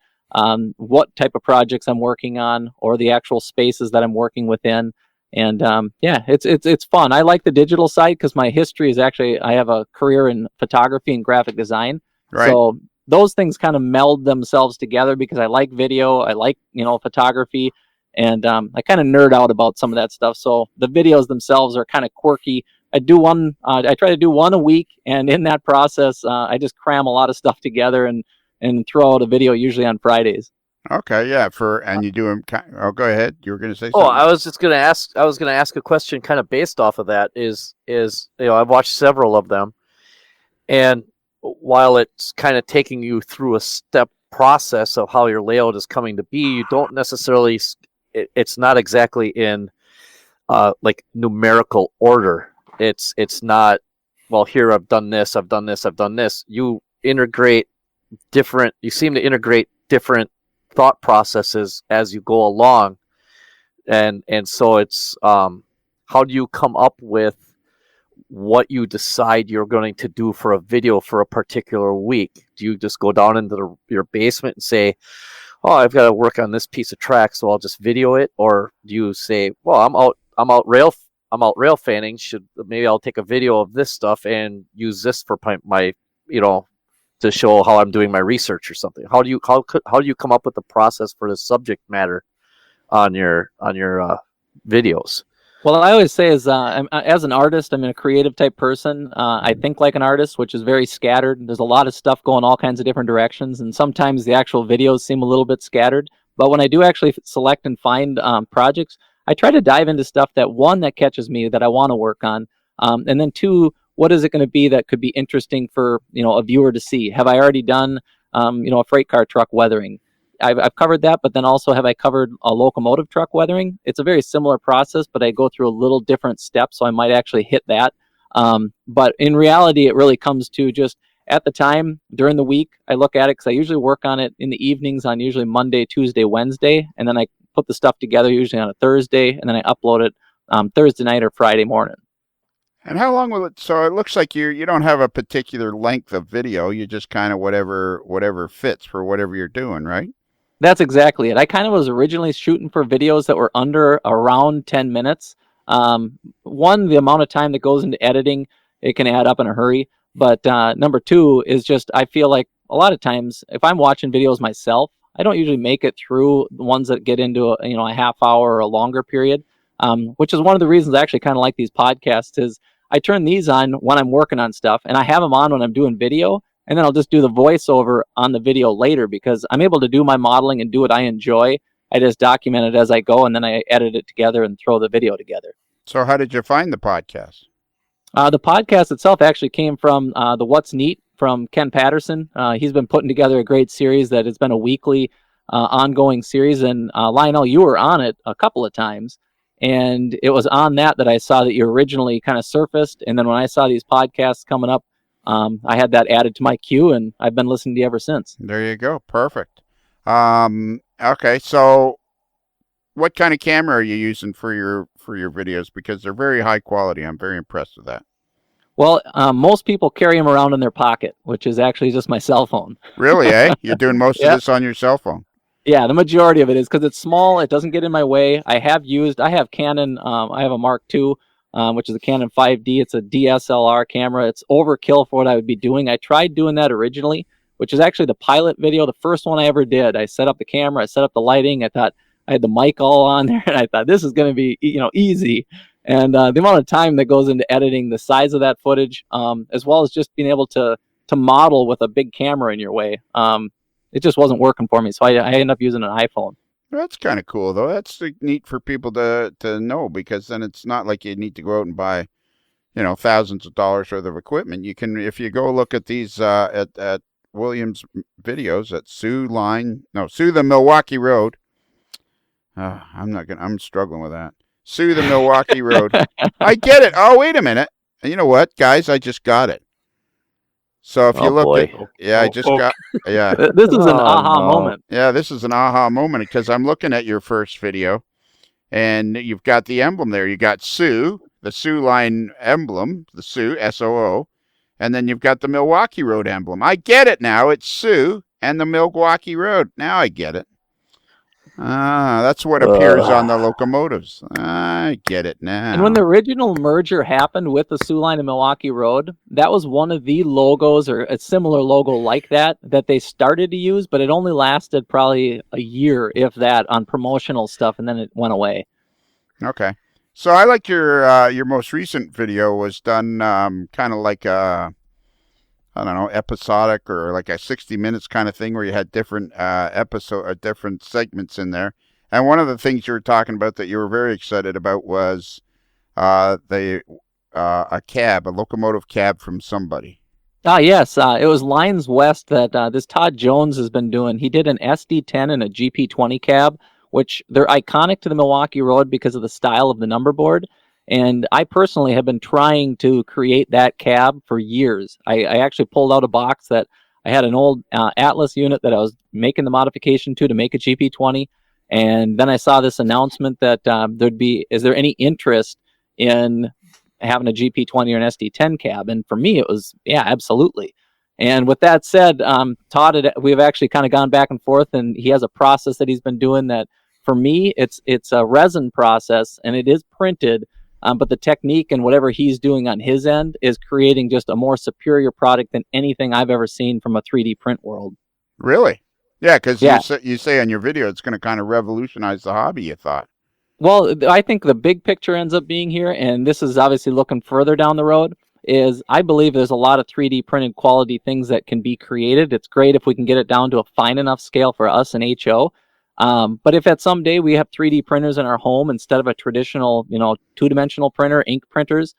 what type of projects I'm working on or the actual spaces that I'm working within. And it's fun. I like the digital side because my history is actually, I have a career in photography and graphic design. Right. So those things kind of meld themselves together because I like video, I like, photography, and I kind of nerd out about some of that stuff. So the videos themselves are kind of quirky. I try to do one a week, and in that process, I just cram a lot of stuff together and throw out a video usually on Fridays. Okay, yeah. And you do them. Oh, go ahead. You were going to say something. Oh, I was going to ask a question kind of based off of that. Is I've watched several of them, and while it's kind of taking you through a step process of how your layout is coming to be, you don't necessarily. It's not exactly in like numerical order. It's not. Well, here I've done this. I've done this. I've done this. You integrate different. You seem to integrate different thought processes as you go along, and so it's how do you come up with what you decide you're going to do for a video for a particular week? Do you just go down into your basement and say, oh, I've got to work on this piece of track, so I'll just video it? Or do you say, well, I'm out rail fanning, maybe I'll take a video of this stuff and use this for my to show how I'm doing my research or something? How do you come up with the process for the subject matter on your videos? Well, I always say as an artist, I'm a creative type person. I think like an artist, which is very scattered. There's a lot of stuff going all kinds of different directions, and sometimes the actual videos seem a little bit scattered. But when I do actually select and find projects, I try to dive into stuff that, one, that catches me that I want to work on, and then two, what is it going to be that could be interesting for a viewer to see? Have I already done a freight car truck weathering? I've covered that, but then also have I covered a locomotive truck weathering? It's a very similar process, but I go through a little different steps, so I might actually hit that. But in reality, it really comes to just at the time during the week, I look at it because I usually work on it in the evenings on usually Monday, Tuesday, Wednesday, and then I put the stuff together usually on a Thursday, and then I upload it Thursday night or Friday morning. And how long will it? So it looks like you don't have a particular length of video. You just kind of whatever fits for whatever you're doing, right? That's exactly it. I kind of was originally shooting for videos that were around 10 minutes. One, the amount of time that goes into editing, it can add up in a hurry. But number two is just, I feel like a lot of times if I'm watching videos myself, I don't usually make it through the ones that get into a half hour or a longer period, which is one of the reasons I actually kind of like these podcasts is I turn these on when I'm working on stuff, and I have them on when I'm doing video. And then I'll just do the voiceover on the video later because I'm able to do my modeling and do what I enjoy. I just document it as I go, and then I edit it together and throw the video together. So how did you find the podcast? The podcast itself actually came from the What's Neat from Ken Patterson. He's been putting together a great series that has been a weekly ongoing series. And Lionel, you were on it a couple of times. And it was on that I saw that you originally kind of surfaced. And then when I saw these podcasts coming up, I had that added to my queue, and I've been listening to you ever since. There you go. Perfect. Okay, so what kind of camera are you using for your videos? Because they're very high quality. I'm very impressed with that. Well, most people carry them around in their pocket, which is actually just my cell phone. Really, eh? You're doing most of this on your cell phone? Yeah, the majority of it is because it's small. It doesn't get in my way. I have Canon. I have a Mark II. Which is a Canon 5D. It's a DSLR camera. It's overkill for what I would be doing. I tried doing that originally, which is actually the pilot video, the first one I ever did. I set up the camera, I set up the lighting. I thought I had the mic all on there, and I thought this is going to be easy. And the amount of time that goes into editing, the size of that footage, as well as just being able to model with a big camera in your way, it just wasn't working for me. So I ended up using an iPhone. That's kind of cool, though. That's neat for people to know, because then it's not like you need to go out and buy, thousands of dollars worth of equipment. You can, if you go look at these at Williams videos at SOO The Milwaukee Road. I'm struggling with that. SOO The Milwaukee Road. I get it. Oh, wait a minute. And you know what, guys? I just got it. So if you look at, I just got, This is an aha moment. Yeah, this is an aha moment because I'm looking at your first video, and you've got the emblem there. You got SOO, the SOO line emblem, the SOO, SOO, and then you've got the Milwaukee Road emblem. I get it now. It's SOO and the Milwaukee Road. Now I get it. That's what appears on the locomotives. I get it now. And when the original merger happened with the SOO line and Milwaukee Road, that was one of the logos, or a similar logo like that they started to use, but it only lasted probably a year, if that, on promotional stuff, and then it went away. Okay. So I like your most recent video was done kind of like episodic or like a 60 minutes kind of thing where you had different different segments in there. And one of the things you were talking about that you were very excited about was a locomotive cab from somebody. Yes. It was Lines West that this Todd Jones has been doing. He did an SD10 and a GP20 cab, which they're iconic to the Milwaukee Road because of the style of the number board. And I personally have been trying to create that cab for years. I actually pulled out a box that I had an old Atlas unit that I was making the modification to make a GP20. And then I saw this announcement that is there any interest in having a GP20 or an SD10 cab? And for me, it was, yeah, absolutely. And with that said, Todd, we've actually kind of gone back and forth, and he has a process that he's been doing that for me, it's a resin process, and it is printed. But the technique and whatever he's doing on his end is creating just a more superior product than anything I've ever seen from a 3D print world. Really? Yeah, because you say on your video it's going to kind of revolutionize the hobby, you thought. Well, I think the big picture ends up being here, and this is obviously looking further down the road, is I believe there's a lot of 3D printed quality things that can be created. It's great if we can get it down to a fine enough scale for us and HO. But if at some day we have 3D printers in our home instead of a traditional, two-dimensional printer, ink printers,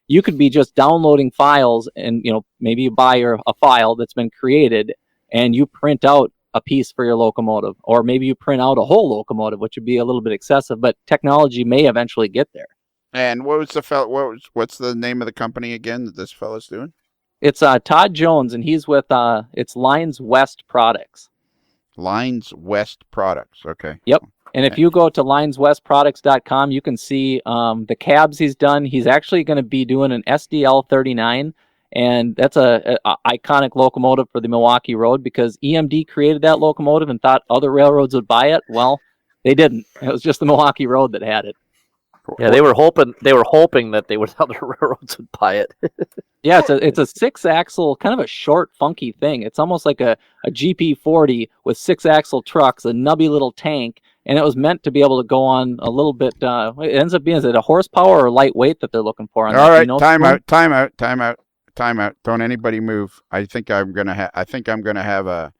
you could be just downloading files, and maybe you buy a file that's been created, and you print out a piece for your locomotive, or maybe you print out a whole locomotive, which would be a little bit excessive, but technology may eventually get there. And what's the name of the company again that this fellow's doing? It's Todd Jones, and he's with it's Lines West Products. Lines West Products. Okay. Yep. And if you go to lineswestproducts.com, you can see the cabs he's done. He's actually going to be doing an SDL 39, and that's a iconic locomotive for the Milwaukee Road because EMD created that locomotive and thought other railroads would buy it. Well, they didn't. It was just the Milwaukee Road that had it. Yeah, they were hoping that other railroads would buy it. Yeah, it's a 6-axle, kind of a short, funky thing. It's almost like a GP40 with 6-axle trucks, a nubby little tank, and it was meant to be able to go on a little bit. It ends up being, is it a horsepower or lightweight that they're looking for? On All that? right, time out. Don't anybody move. I think I'm gonna have a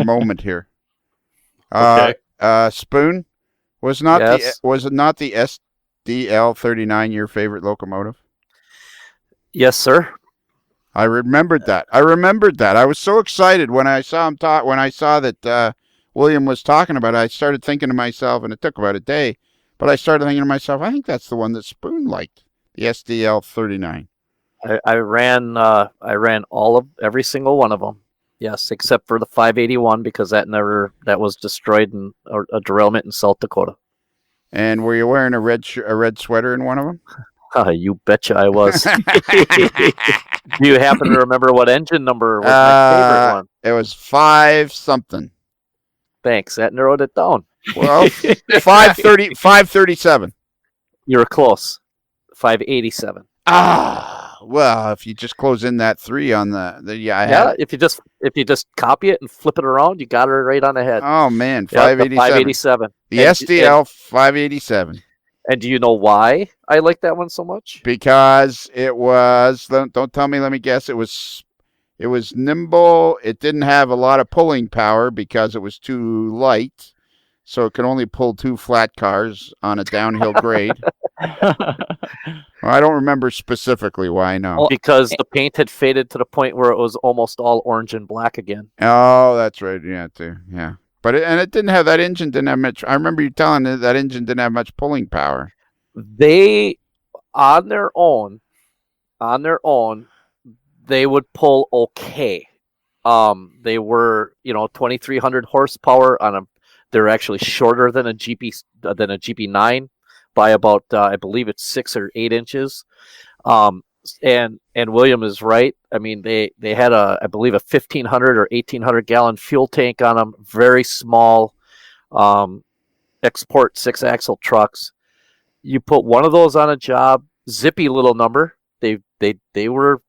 moment here. Okay. Spoon, was it not the SDL 39 your favorite locomotive? Yes, sir. I remembered that. I was so excited when I saw him when I saw that William was talking about it. I started thinking to myself, and it took about a day, but I started thinking to myself, I think that's the one that Spoon liked, the SDL 39. I ran every single one of them. Yes, except for the 581 because that was destroyed in a derailment in South Dakota. And were you wearing a red sweater in one of them? You betcha I was. Do you happen to remember what engine number was my favorite one? It was 5 something. Thanks. That narrowed it down. Well, 537. You were close. 587. Well, if you just close in that 3 on if you just copy it and flip it around, you got it right on the head. Oh man, 587. The SDL 587. And do you know why I like that one so much? Because it was, don't tell me, let me guess, it was nimble. It didn't have a lot of pulling power because it was too light. So it could only pull 2 flat cars on a downhill grade. Well, I don't remember specifically why, no. Because the paint had faded to the point where it was almost all orange and black again. Oh, that's right. Yeah, too. Yeah. But it didn't have, that engine didn't have much. I remember you telling me that engine didn't have much pulling power. They, on their own, they would pull okay. They were, 2,300 horsepower on a. They're actually shorter than a GP9 by about, I believe it's 6 or 8 inches. And William is right. I mean, they had I believe a 1,500 or 1,800 gallon fuel tank on them. Very small, export 6-axle trucks. You put one of those on a job, zippy little number. They were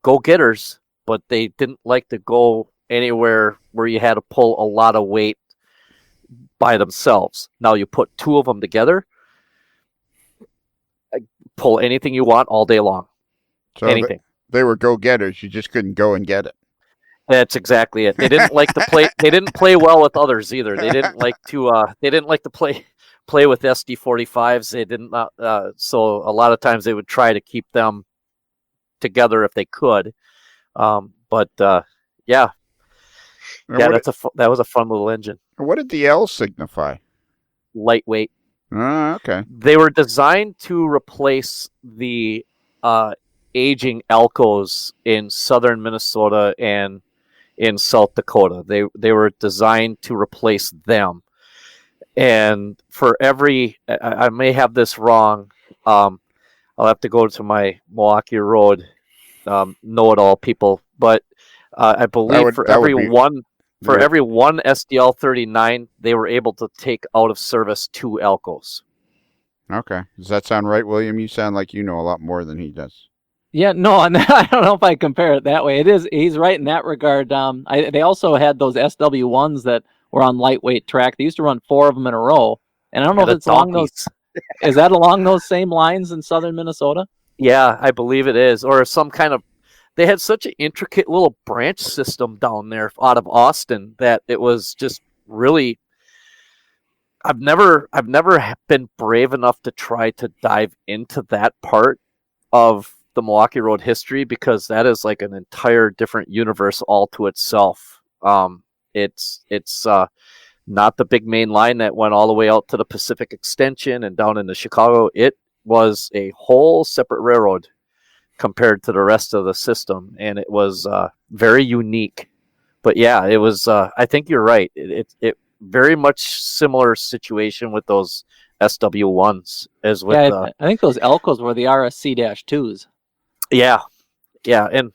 go-getters, but they didn't like to go anywhere where you had to pull a lot of weight by themselves. Now you put 2 of them together, pull anything you want all day long. So anything. They were go-getters. You just couldn't go and get it. That's exactly it. They didn't like to play. They didn't play well with others either. They didn't like to. They didn't like to play with SD45s. They didn't. So a lot of times they would try to keep them together if they could. Yeah. That was a fun little engine. What did the L signify? Lightweight. Okay. They were designed to replace the aging Elcos in southern Minnesota and in South Dakota. They were designed to replace them. And for every, I may have this wrong. I'll have to go to my Milwaukee Road know-it-all people, but I believe for every one SDL 39, they were able to take out of service 2 Elcos. Okay. Does that sound right, William? You sound like you know a lot more than he does. Yeah, no, I don't know if I compare it that way. It is, he's right in that regard. They also had those SW1s that were on lightweight track. They used to run 4 of them in a row, and I don't know if it's along those. Is that along those same lines in southern Minnesota? Yeah, I believe it is, or some kind of. They had such an intricate little branch system down there out of Austin that it was just really I've never been brave enough to try to dive into that part of the Milwaukee Road history, because that is like an entire different universe all to itself. It's not the big main line that went all the way out to the Pacific Extension and down into Chicago. It was a whole separate railroad compared to the rest of the system, and it was very unique. But yeah, it was. I think you're right. It very much similar situation with those SW1s as with. Yeah, I think those Elcos were the RSC-2s. Yeah, and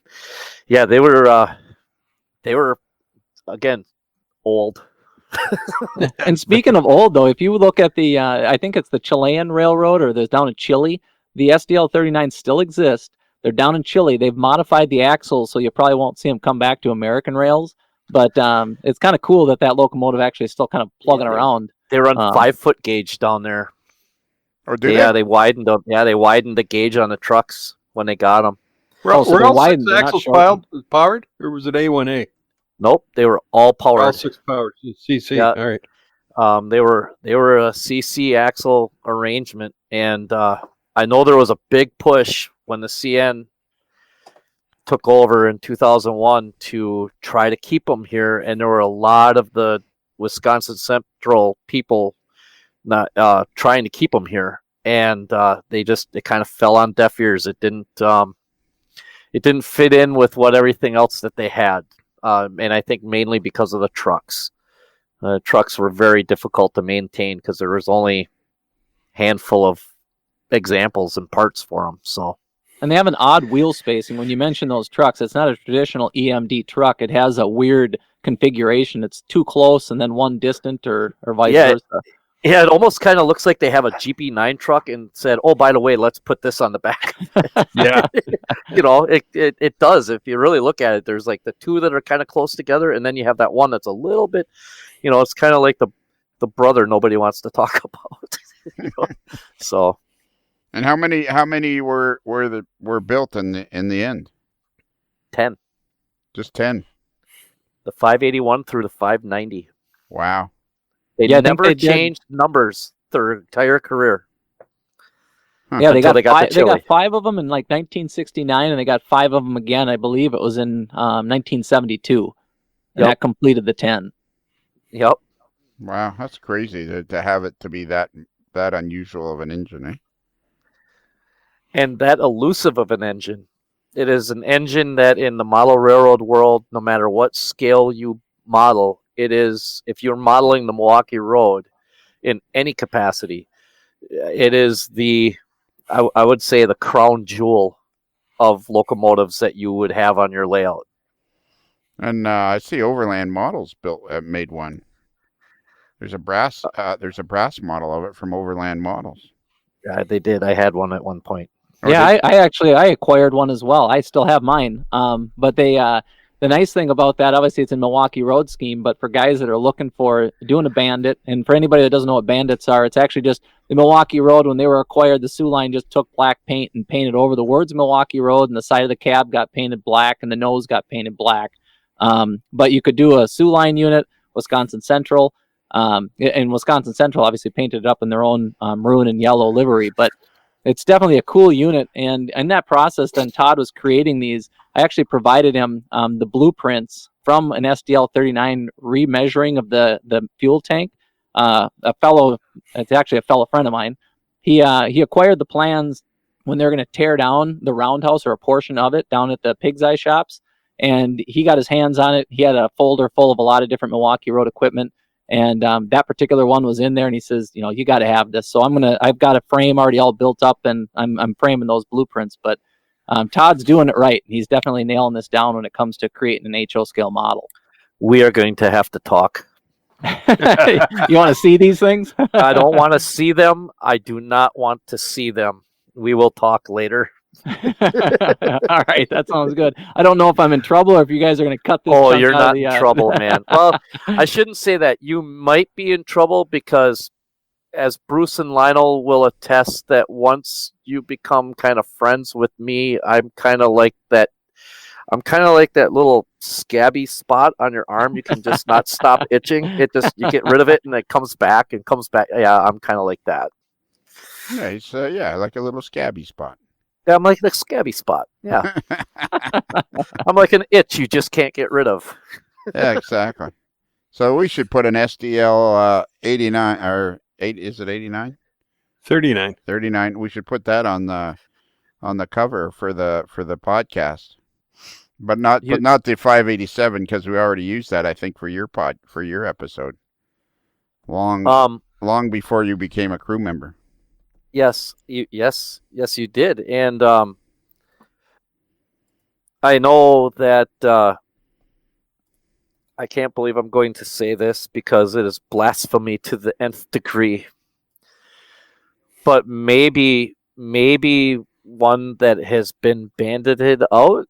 yeah, they were again old. And speaking of old, though, if you look at the, I think it's the Chilean Railroad, or there's down in Chile, the SDL-39 still exist. They're down in Chile. They've modified the axles, so you probably won't see them come back to American rails. But it's kind of cool that locomotive actually is still kind of plugging around. They run 5-foot gauge down there. Or do they? They widened up. Yeah, they widened the gauge on the trucks when they got them. Were all 6 axles powered, or was it A1A? Nope, they were all powered. All 6 powered. CC. Yeah. All right. They were a CC axle arrangement, and I know there was a big push when the CN took over in 2001 to try to keep them here, and there were a lot of the Wisconsin Central people not trying to keep them here, and it kind of fell on deaf ears. It didn't fit in with what everything else that they had, and I think mainly because of the trucks. The trucks were very difficult to maintain because there was only a handful of examples and parts for them. So. And they have an odd wheel spacing. When you mention those trucks, it's not a traditional EMD truck. It has a weird configuration. It's too close and then one distant, or vice versa. Yeah, it almost kind of looks like they have a GP9 truck and said, "Oh, by the way, let's put this on the back." Yeah, it does. If you really look at it, there's like the two that are kind of close together, and then you have that one that's a little bit, it's kind of like the brother nobody wants to talk about. So. And how many were built in the end? 10. Just 10. The 581 through the 590. Wow. They never changed numbers their entire career. Yeah, they got 5 of them in like 1969, and they got 5 of them again. I believe it was in 1972. And that completed the 10. Yep. Wow, that's crazy to have it to be that unusual of an engine, eh? And that elusive of an engine. It is an engine that in the model railroad world, no matter what scale you model, it is, if you're modeling the Milwaukee Road in any capacity, it is I would say the crown jewel of locomotives that you would have on your layout. And I see Overland Models made one. There's a brass model of it from Overland Models. Yeah, they did. I had one at one point. Yeah, I acquired one as well. I still have mine. But the nice thing about that, obviously it's in Milwaukee Road scheme, but for guys that are looking for doing a bandit, and for anybody that doesn't know what bandits are, it's actually just the Milwaukee Road. When they were acquired, the SOO line just took black paint and painted over the words Milwaukee Road, and the side of the cab got painted black, and the nose got painted black. But you could do a SOO line unit, Wisconsin Central, and Wisconsin Central obviously painted it up in their own maroon and yellow livery, but it's definitely a cool unit. And in that process, then Todd was creating these. I actually provided him the blueprints from an SDL-39 remeasuring of the fuel tank. It's actually a fellow friend of mine. He acquired the plans when they're going to tear down the roundhouse or a portion of it down at the Pig's Eye shops, and he got his hands on it. He had a folder full of a lot of different Milwaukee Road equipment. And that particular one was in there, and he says, you got to have this. So I've got a frame already all built up, and I'm framing those blueprints. But Todd's doing it right. He's definitely nailing this down when it comes to creating an HO scale model. We are going to have to talk. You want to see these things? I don't want to see them. I do not want to see them. We will talk later. All right, that sounds good. I don't know if I'm in trouble or if you guys are going to cut this. Oh, you're not in trouble, man. Well, I shouldn't say that. You might be in trouble because, as Bruce and Lionel will attest, that once you become kind of friends with me, I'm kind of like that. I'm kind of like that little scabby spot on your arm, you can just not stop itching. You get rid of it and it comes back and comes back. Yeah, I'm kind of like that. Yeah, it's like a little scabby spot. Yeah, I'm like the scabby spot. Yeah. I'm like an itch you just can't get rid of. Yeah, exactly. So we should put an SDL 89 or 8. Is it 89? 39. 39. We should put that on the cover for the podcast, but not the 587 because we already used that. I think for your episode. Long before you became a crew member. Yes, you did, and I know that I can't believe I'm going to say this because it is blasphemy to the nth degree. But maybe one that has been bandited out.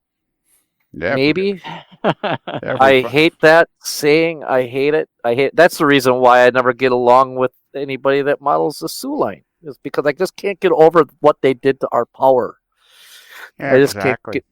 Yeah, maybe. I hate that saying. I hate it. That's the reason why I never get along with anybody that models the SOO line. Is because I just can't get over what they did to our power. Yeah, I just exactly.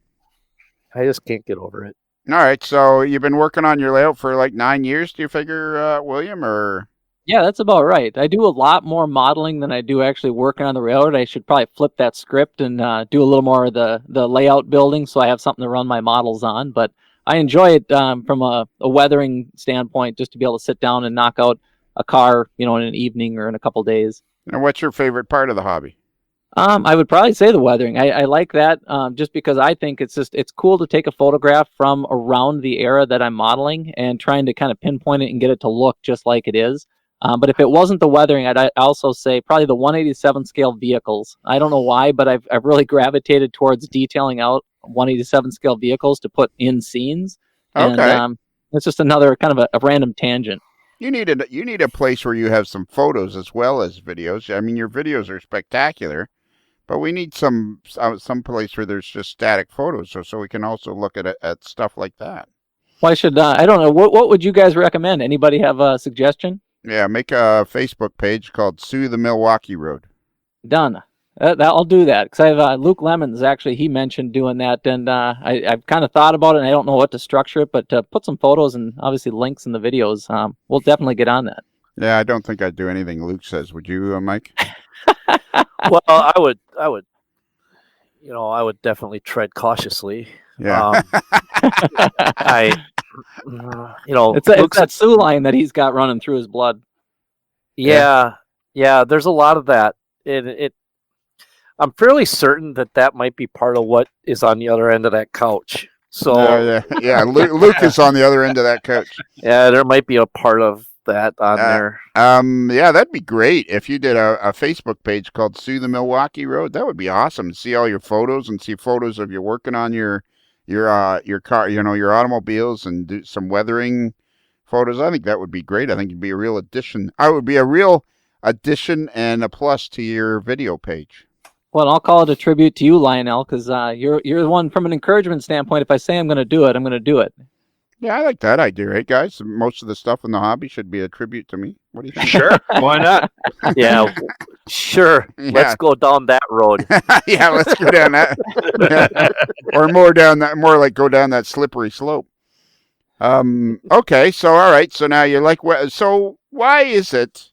I just can't get over it. All right, so you've been working on your layout for like 9 years, do you figure, William, or? Yeah, that's about right. I do a lot more modeling than I do actually working on the railroad. I should probably flip that script and do a little more of the layout building so I have something to run my models on. But I enjoy it from a weathering standpoint, just to be able to sit down and knock out a car, in an evening or in a couple days. And what's your favorite part of the hobby? I would probably say the weathering. I like that just because I think it's cool to take a photograph from around the era that I'm modeling and trying to kind of pinpoint it and get it to look just like it is. But if it wasn't the weathering, I'd also say probably the 187 scale vehicles. I don't know why, but I've really gravitated towards detailing out 187 scale vehicles to put in scenes. Okay. And it's just another kind of a random tangent. You need a place where you have some photos as well as videos. I mean, your videos are spectacular, but we need some place where there's just static photos, so we can also look at stuff like that. Well, I should. I don't know. What would you guys recommend? Anybody have a suggestion? Yeah, make a Facebook page called SOO The Milwaukee Road. Done. I'll do that because I have Luke Lemons. Actually, he mentioned doing that, and I've kind of thought about it, and I don't know what to structure it, but put some photos and obviously links in the videos. We'll definitely get on that. Yeah, I don't think I'd do anything Luke says. Would you, Mike? Well, I would. I would definitely tread cautiously. Yeah. It's that SOO line that he's got running through his blood. Yeah. There's a lot of that. I'm fairly certain that might be part of what is on the other end of that couch. So yeah. Luke is on the other end of that couch. Yeah, there might be a part of that on there. Yeah, that'd be great if you did a Facebook page called SOO The Milwaukee Road. That would be awesome to see all your photos and see photos of you working on your car, your automobiles, and do some weathering photos. I think that would be great. I think it'd be a real addition. I would be a real addition and a plus to your video page. Well, I'll call it a tribute to you, Lionel, because you're the one from an encouragement standpoint. If I say I'm going to do it, I'm going to do it. Yeah, I like that idea, right, guys? Most of the stuff in the hobby should be a tribute to me. What do you think? Sure, why not? Yeah, sure. Yeah. Let's go down that road. Yeah, let's go down that, or more like go down that slippery slope. Okay, so all right, so now you're like, so why is it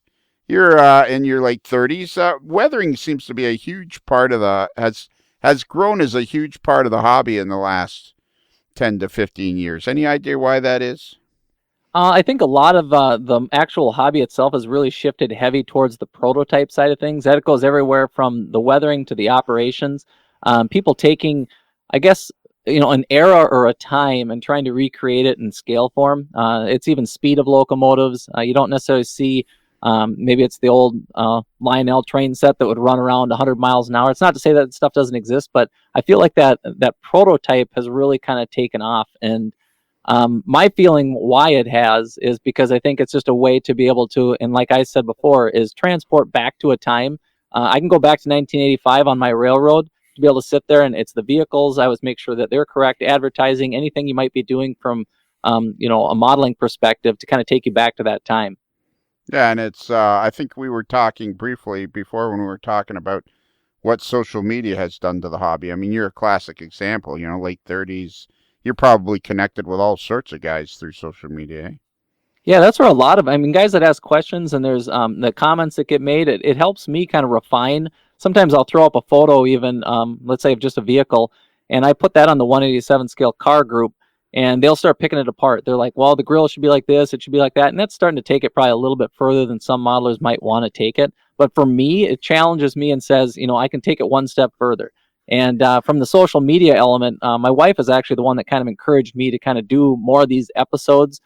you're in your late 30s? Weathering seems to be a huge part of has grown as a huge part of the hobby in the last 10 to 15 years. Any idea why that is? I think a lot of the actual hobby itself has really shifted heavy towards the prototype side of things. That goes everywhere from the weathering to the operations. People taking, I guess, an era or a time and trying to recreate it in scale form. It's even speed of locomotives. You don't necessarily see, maybe it's the old Lionel train set that would run around 100 miles an hour. It's not to say that stuff doesn't exist, but I feel like that prototype has really kind of taken off. And my feeling why it has is because I think it's just a way to be able to, and like I said before, is transport back to a time. I can go back to 1985 on my railroad to be able to sit there, and it's the vehicles. I always make sure that they're correct, advertising, anything you might be doing from, a modeling perspective to kind of take you back to that time. Yeah, and it's, I think we were talking briefly before when we were talking about what social media has done to the hobby. I mean, you're a classic example, late 30s, you're probably connected with all sorts of guys through social media. Eh? Yeah, that's where a lot of, guys that ask questions and there's the comments that get made, it helps me kind of refine. Sometimes I'll throw up a photo even, let's say of just a vehicle, and I put that on the 187 scale car group, and they'll start picking it apart. They're like, well, the grill should be like this, it should be like that, and that's starting to take it probably a little bit further than some modelers might want to take it. But for me, it challenges me and says, I can take it one step further. And from the social media element, my wife is actually the one that kind of encouraged me to kind of do more of these episodes.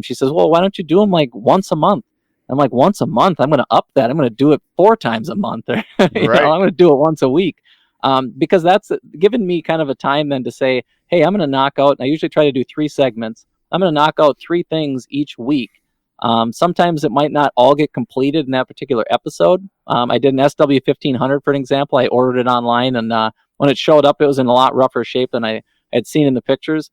She says, well, why don't you do them like once a month? I'm like, once a month? I'm going to up that. I'm going to do it 4 times a month. Or, I'm going to do it once a week. Because that's given me kind of a time then to say, hey, I'm going to knock out, and I usually try to do 3 segments. I'm going to knock out 3 things each week. Sometimes it might not all get completed in that particular episode. I did an SW1500, for an example. I ordered it online, and when it showed up, it was in a lot rougher shape than I had seen in the pictures.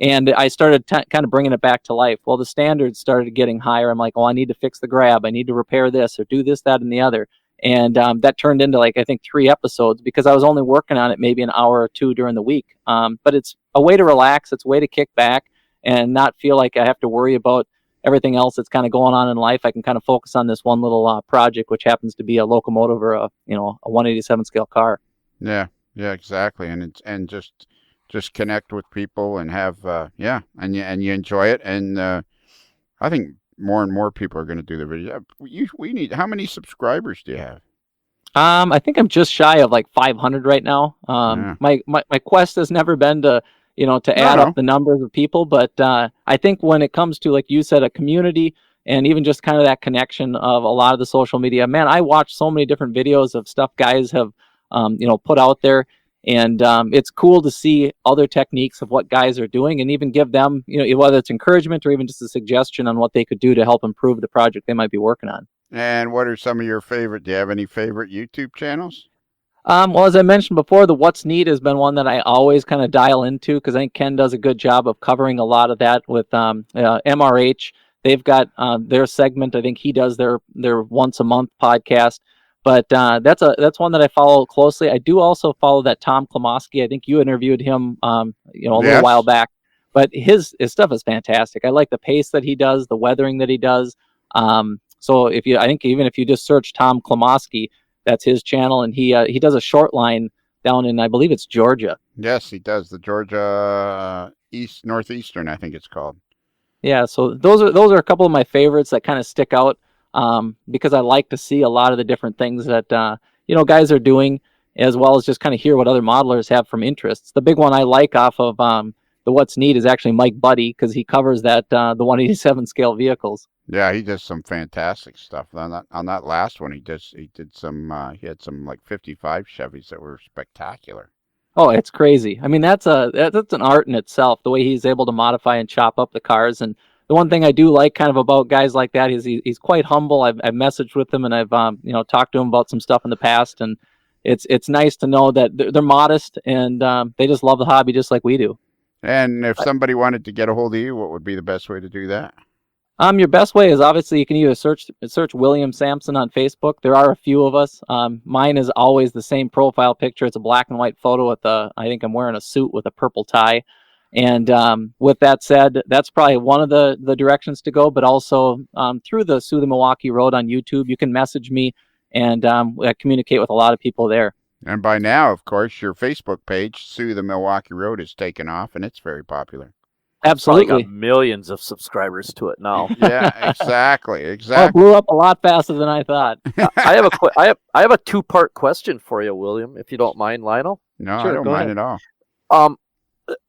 And I started kind of bringing it back to life. Well, the standards started getting higher. I'm like, I need to fix the grab. I need to repair this or do this, that, and the other. And that turned into I think 3 episodes because I was only working on it maybe an hour or 2 during the week. But it's a way to relax. It's a way to kick back and not feel like I have to worry about everything else that's kind of going on in life. I can kind of focus on this one little project, which happens to be a locomotive or a 187 scale car. Yeah, exactly. And just connect with people and have and you enjoy it. And I think more and more people are going to do the video. We need, how many subscribers do you have? I think I'm just shy of like 500 right now. My quest has never been to add up the numbers of people, but I think when it comes to, like you said, a community and even just kind of that connection of a lot of the social media, man, I watch so many different videos of stuff guys have put out there. And it's cool to see other techniques of what guys are doing and even give them, whether it's encouragement or even just a suggestion on what they could do to help improve the project they might be working on. And what are some of your favorite? Do you have any favorite YouTube channels? Well, as I mentioned before, the What's Neat has been one that I always kind of dial into because I think Ken does a good job of covering a lot of that with MRH. They've got their segment. I think he does their once a month podcast. But that's one that I follow closely. I do also follow that Tom Klomoski. I think you interviewed him, a little while back. But his stuff is fantastic. I like the pace that he does, the weathering that he does. So I think even if you just search Tom Klomoski, that's his channel, and he does a short line down in, I believe it's Georgia. Yes, he does the Georgia Northeastern, I think it's called. Yeah, so those are a couple of my favorites that kind of stick out. Because I like to see a lot of the different things that guys are doing, as well as just kind of hear what other modelers have from interests. The big one I like off of the What's Neat is actually Mike Buddy, because he covers that the 187 scale vehicles. Yeah, he does some fantastic stuff on that last one. He did some he had some like 55 Chevys that were spectacular. Oh, it's crazy. I mean, that's an art in itself, the way he's able to modify and chop up the cars. And the one thing I do like kind of about guys like that is he's quite humble. I've messaged with him and I've talked to him about some stuff in the past, and it's nice to know that they're modest and they just love the hobby just like we do. And if somebody wanted to get a hold of you, what would be the best way to do that? Your best way is obviously you can either search William Sampson on Facebook. There are a few of us. Mine is always the same profile picture. It's a black and white photo with I think I'm wearing a suit with a purple tie. And with that said, that's probably one of the directions to go. But also through the SOO The Milwaukee Road on YouTube, you can message me and communicate with a lot of people there. And by now, of course, your Facebook page, SOO The Milwaukee Road, is taken off, and it's very popular. Absolutely, probably got millions of subscribers to it now. Yeah, exactly. Oh, it blew up a lot faster than I thought. I have a 2-part question for you, William, if you don't mind, Lionel. No, sure, I don't mind ahead. at all.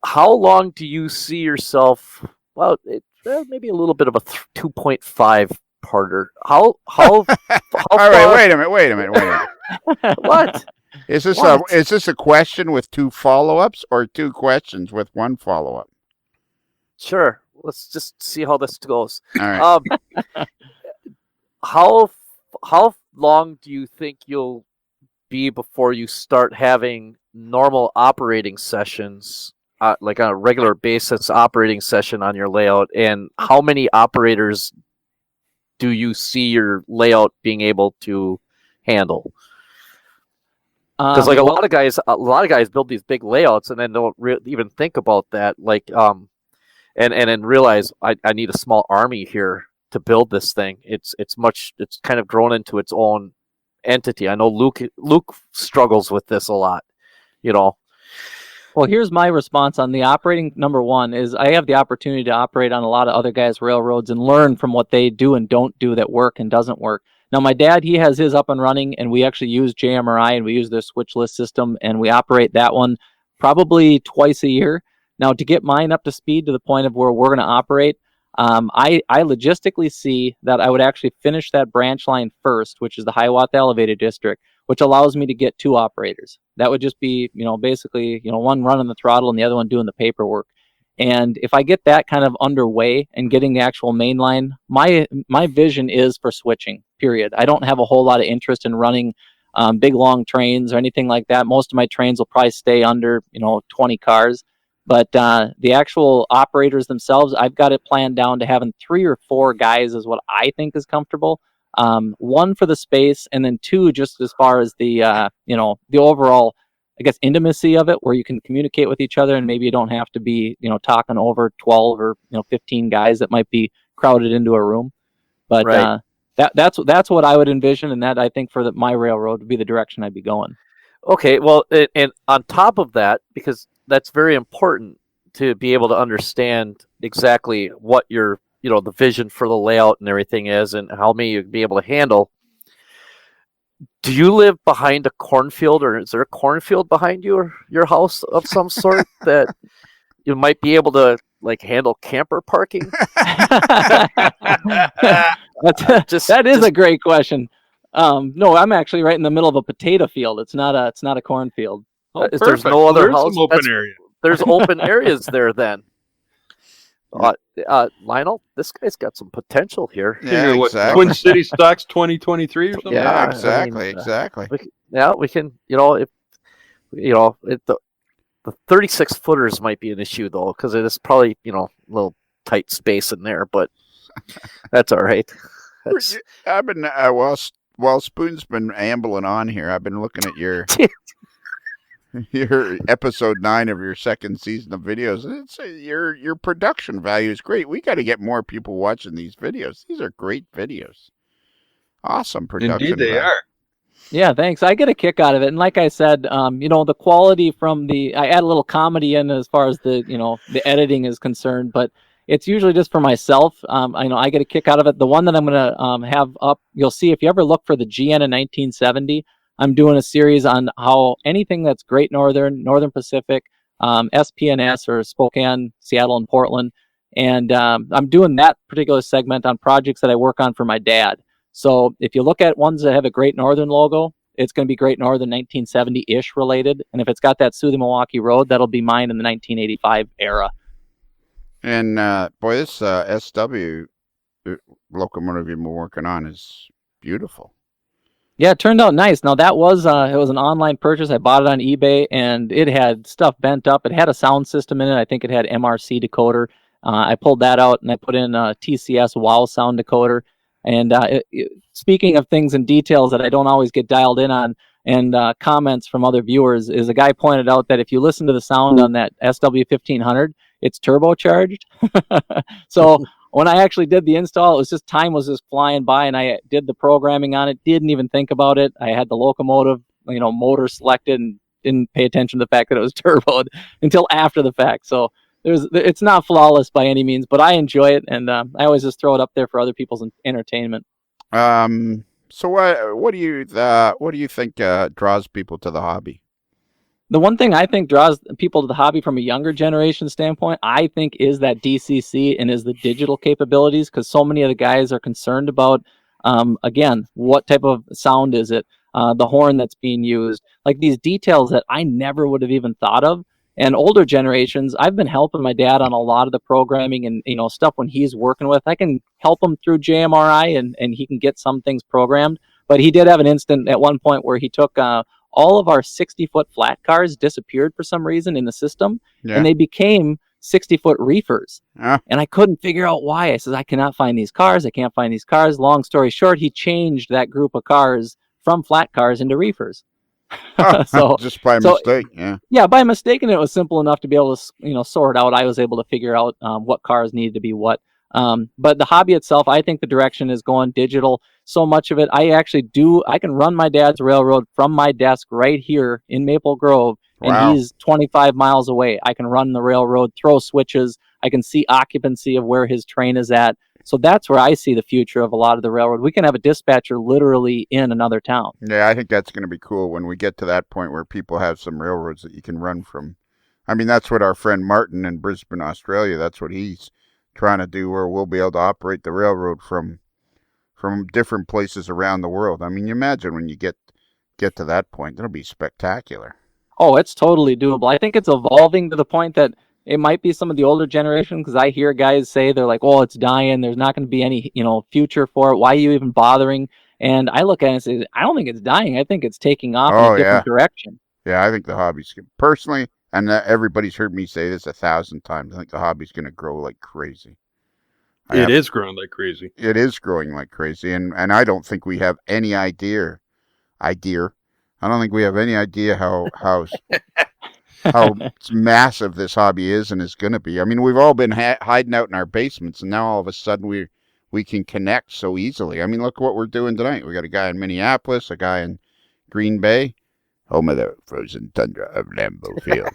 How long do you see yourself? Well, maybe a little bit of a 2.5 parter. How all far... right, wait a minute. What? Is this a question with 2 follow-ups or 2 questions with 1 follow-up? Sure. Let's just see how this goes. All right. How long do you think you'll be before you start having normal operating sessions, like on a regular basis operating session on your layout? And how many operators do you see your layout being able to handle? Because like a lot of guys build these big layouts and then don't even think about that, like and then realize I need a small army here to build this thing. It's kind of grown into its own entity. I know Luke struggles with this a lot, you know. Well, here's my response on the operating. Number one is I have the opportunity to operate on a lot of other guys' railroads and learn from what they do and don't do that work and doesn't work. Now, my dad, he has his up and running, and we actually use JMRI, and we use their switch list system, and we operate that one probably twice a year. Now, to get mine up to speed to the point of where we're going to operate, I logistically see that I would actually finish that branch line first, which is the Hiawatha Elevated District, which allows me to get 2 operators. That would just be, basically, one running the throttle and the other one doing the paperwork. And if I get that kind of underway and getting the actual main line, my vision is for switching, period. I don't have a whole lot of interest in running big, long trains or anything like that. Most of my trains will probably stay under, 20 cars. But the actual operators themselves, I've got it planned down to having 3 or 4 guys is what I think is comfortable. 1 for the space, and then 2 just as far as the, the overall, I guess, intimacy of it, where you can communicate with each other and maybe you don't have to be, talking over 12 or 15 guys that might be crowded into a room. But right. That's what I would envision, and that I think for my railroad would be the direction I'd be going. Okay, well, and on top of that, because that's very important to be able to understand exactly what your, the vision for the layout and everything is, and how many you'd be able to handle. Do you live behind a cornfield, or is there a cornfield behind you or your house of some sort that you might be able to handle camper parking? That is a great question. No, I'm actually right in the middle of a potato field. It's not a cornfield. Oh, there's no other there's house. Some open area. There's open areas there then. Lionel, this guy's got some potential here. Yeah, exactly. Twin City Stocks 2023 or something? Yeah, exactly, exactly. We can, if the 36 footers might be an issue though, because it is probably, a little tight space in there, but that's all right. I've been, while Spoon's been ambling on here, I've been looking at your episode 9 of your second season of videos. It's your production value is great. We got to get more people watching these videos. These are great videos. Awesome production. Indeed, they are. Yeah, thanks. I get a kick out of it, and like I said, the quality from I add a little comedy in as far as the the editing is concerned, but it's usually just for myself. I get a kick out of it. The one that I'm gonna have up, you'll see if you ever look for the GN in 1970. I'm doing a series on how anything that's Great Northern, Northern Pacific, SPNS or Spokane, Seattle, and Portland. And I'm doing that particular segment on projects that I work on for my dad. So if you look at ones that have a Great Northern logo, it's going to be Great Northern 1970-ish related. And if it's got that SOO The Milwaukee Road, that'll be mine in the 1985 era. And boy, this SW locomotive you've been working on is beautiful. Yeah, it turned out nice. Now that was it was an online purchase. I bought it on eBay, and it had stuff bent up. It had a sound system in it. I think it had MRC decoder. I pulled that out and I put in a TCS WOW sound decoder. And speaking of things and details that I don't always get dialed in on, and comments from other viewers, is a guy pointed out that if you listen to the sound on that SW1500, it's turbocharged. So when I actually did the install, it was just time was just flying by, and I did the programming on it, didn't even think about it. I had the locomotive, motor selected, and didn't pay attention to the fact that it was turboed until after the fact. So it's not flawless by any means, but I enjoy it, and I always just throw it up there for other people's entertainment. So what do you think draws people to the hobby? The one thing I think draws people to the hobby from a younger generation standpoint, I think, is that DCC and is the digital capabilities, because so many of the guys are concerned about, again, what type of sound is it, the horn that's being used, like these details that I never would have even thought of. And older generations, I've been helping my dad on a lot of the programming and stuff when he's working with. I can help him through JMRI and he can get some things programmed. But he did have an instant at one point where he took all of our 60-foot flat cars disappeared for some reason in the system, and they became 60-foot reefers. And I couldn't figure out why. I said, I cannot find these cars. I can't find these cars. Long story short, he changed that group of cars from flat cars into reefers. So just by mistake, yeah. Yeah, by mistake, and it was simple enough to be able to sort out. I was able to figure out what cars needed to be what. But the hobby itself, I think the direction is going digital. So much of it, I can run my dad's railroad from my desk right here in Maple Grove, and he's 25 miles away. I can run the railroad, throw switches. I can see occupancy of where his train is at. So that's where I see the future of a lot of the railroad. We can have a dispatcher literally in another town. Yeah, I think that's going to be cool when we get to that point where people have some railroads that you can run from. I mean, that's what our friend Martin in Brisbane, Australia, that's what he's trying to do, where we'll be able to operate the railroad from different places around the world. I mean, you imagine when you get to that point, it'll be spectacular. Oh, it's totally doable. I think it's evolving to the point that it might be some of the older generation, because I hear guys say they're like, "Oh, it's dying. There's not going to be any, future for it. Why are you even bothering?" And I look at it and say, I don't think it's dying. I think it's taking off in a different direction. Yeah, I think the hobby's personally, and everybody's heard me say this 1,000 times. I think the hobby's going to grow like crazy. It is growing like crazy. It is growing like crazy, and I don't think we have any idea. I don't think we have any idea how massive this hobby is and is going to be. I mean, we've all been hiding out in our basements, and now all of a sudden we can connect so easily. I mean, look what we're doing tonight. We got a guy in Minneapolis, a guy in Green Bay, home of the frozen tundra of Lambeau Field,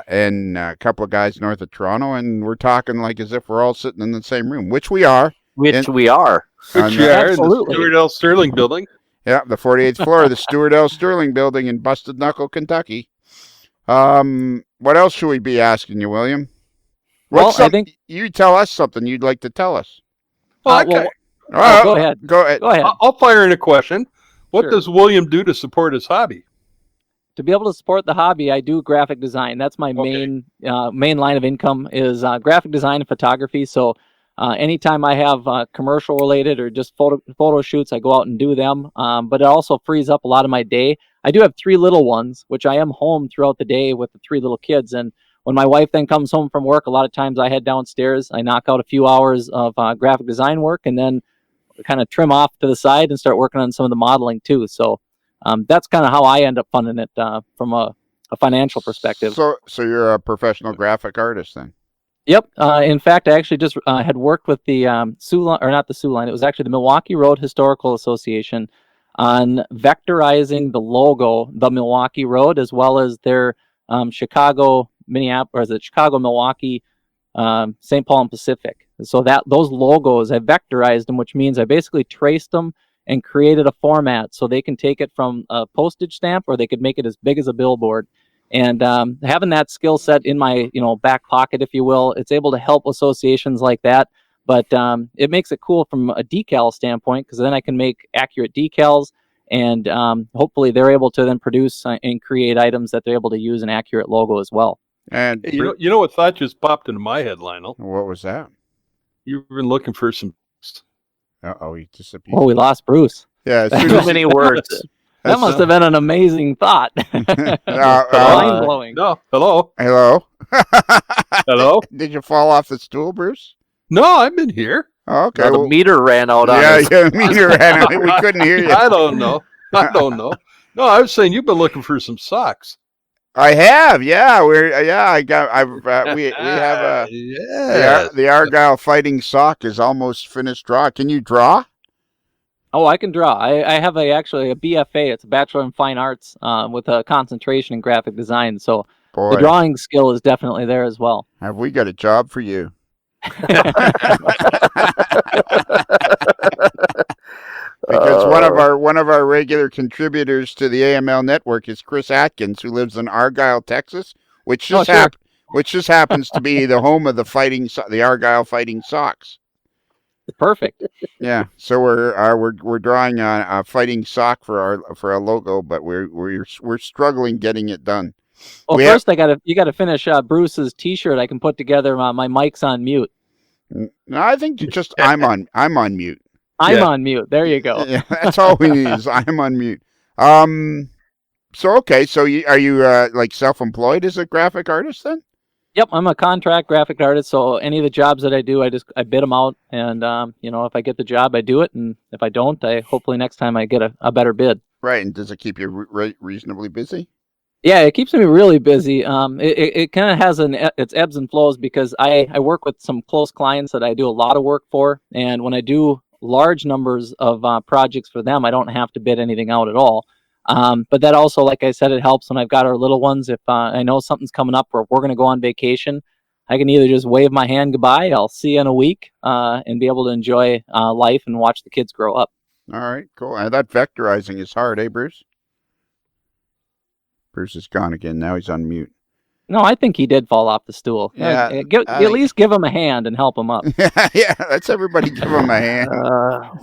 and a couple of guys north of Toronto, and we're talking like as if we're all sitting in the same room, which we are. Absolutely. In the Stuart L. Sterling building. Yeah, the 48th floor of the Stuart L. Sterling building in Busted Knuckle, Kentucky. What else should we be asking you, William? I think you tell us something you'd like to tell us. Go ahead. Go ahead. I'll fire in a question. What does William do to support his hobby? To be able to support the hobby, I do graphic design. That's my main line of income is graphic design and photography. So anytime I have commercial related or just photo shoots, I go out and do them. But it also frees up a lot of my day. I do have 3 little ones, which I am home throughout the day with the 3 little kids. And when my wife then comes home from work, a lot of times I head downstairs, I knock out a few hours of graphic design work, and then kind of trim off to the side and start working on some of the modeling too. So that's kind of how I end up funding it from a financial perspective. So you're a professional graphic artist then? Yep. In fact, I actually just had worked with the SOO Line, or not the SOO Line. It was actually the Milwaukee Road Historical Association on vectorizing the logo, the Milwaukee Road, as well as their Chicago, Minneapolis, or is it Chicago, Milwaukee, St. Paul, and Pacific. So those logos, I vectorized them, which means I basically traced them and created a format so they can take it from a postage stamp, or they could make it as big as a billboard. And having that skill set in my back pocket, if you will, it's able to help associations like that. But it makes it cool from a decal standpoint, because then I can make accurate decals, and hopefully they're able to then produce and create items that they're able to use an accurate logo as well. And you know what thought just popped into my head, Lionel? What was that? You've been looking for some. He disappeared. Oh, we lost Bruce. Yeah, too many words. That must have been an amazing thought. Mind blowing. No, hello. Hello. Did you fall off the stool, Bruce? No, I've been here. Oh, okay. The meter ran out. The meter ran out. We couldn't hear you. I don't know. No, I was saying you've been looking for some socks. I have, yeah. We have the Argyle Fighting Sock is almost finished draw. Can you draw? Oh, I can draw. I have actually a BFA. It's a Bachelor in Fine Arts with a concentration in graphic design. So the drawing skill is definitely there as well. Have we got a job for you? Because one of our regular contributors to the AML network is Chris Atkins, who lives in Argyle, Texas, which just happens to be the home of the Argyle Fighting Sox. Perfect. Yeah, so we're drawing a fighting sock for our logo, but we're struggling getting it done. Well, first you gotta finish Bruce's T-shirt. I can put together. My mic's on mute. No, I think I'm on mute. I'm on mute. There you go. Yeah, that's all we need is I'm on mute. So are you like self-employed as a graphic artist then? Yep, I'm a contract graphic artist. So any of the jobs that I do, I bid them out, and if I get the job, I do it, and if I don't, hopefully next time I get a better bid. Right, and does it keep you reasonably busy? Yeah, it keeps me really busy. It kind of has its ebbs and flows because I work with some close clients that I do a lot of work for, and when I do large numbers of projects for them, I don't have to bid anything out at all. But that also, like I said, it helps when I've got our little ones. If I know something's coming up or if we're going to go on vacation, I can either just wave my hand goodbye, I'll see you in a week, and be able to enjoy life and watch the kids grow up. All right, cool. And that vectorizing is hard, eh, Bruce? Bruce is gone again. Now he's on mute. No, I think he did fall off the stool. Yeah, at least give him a hand and help him up. Yeah, let's everybody give him a hand.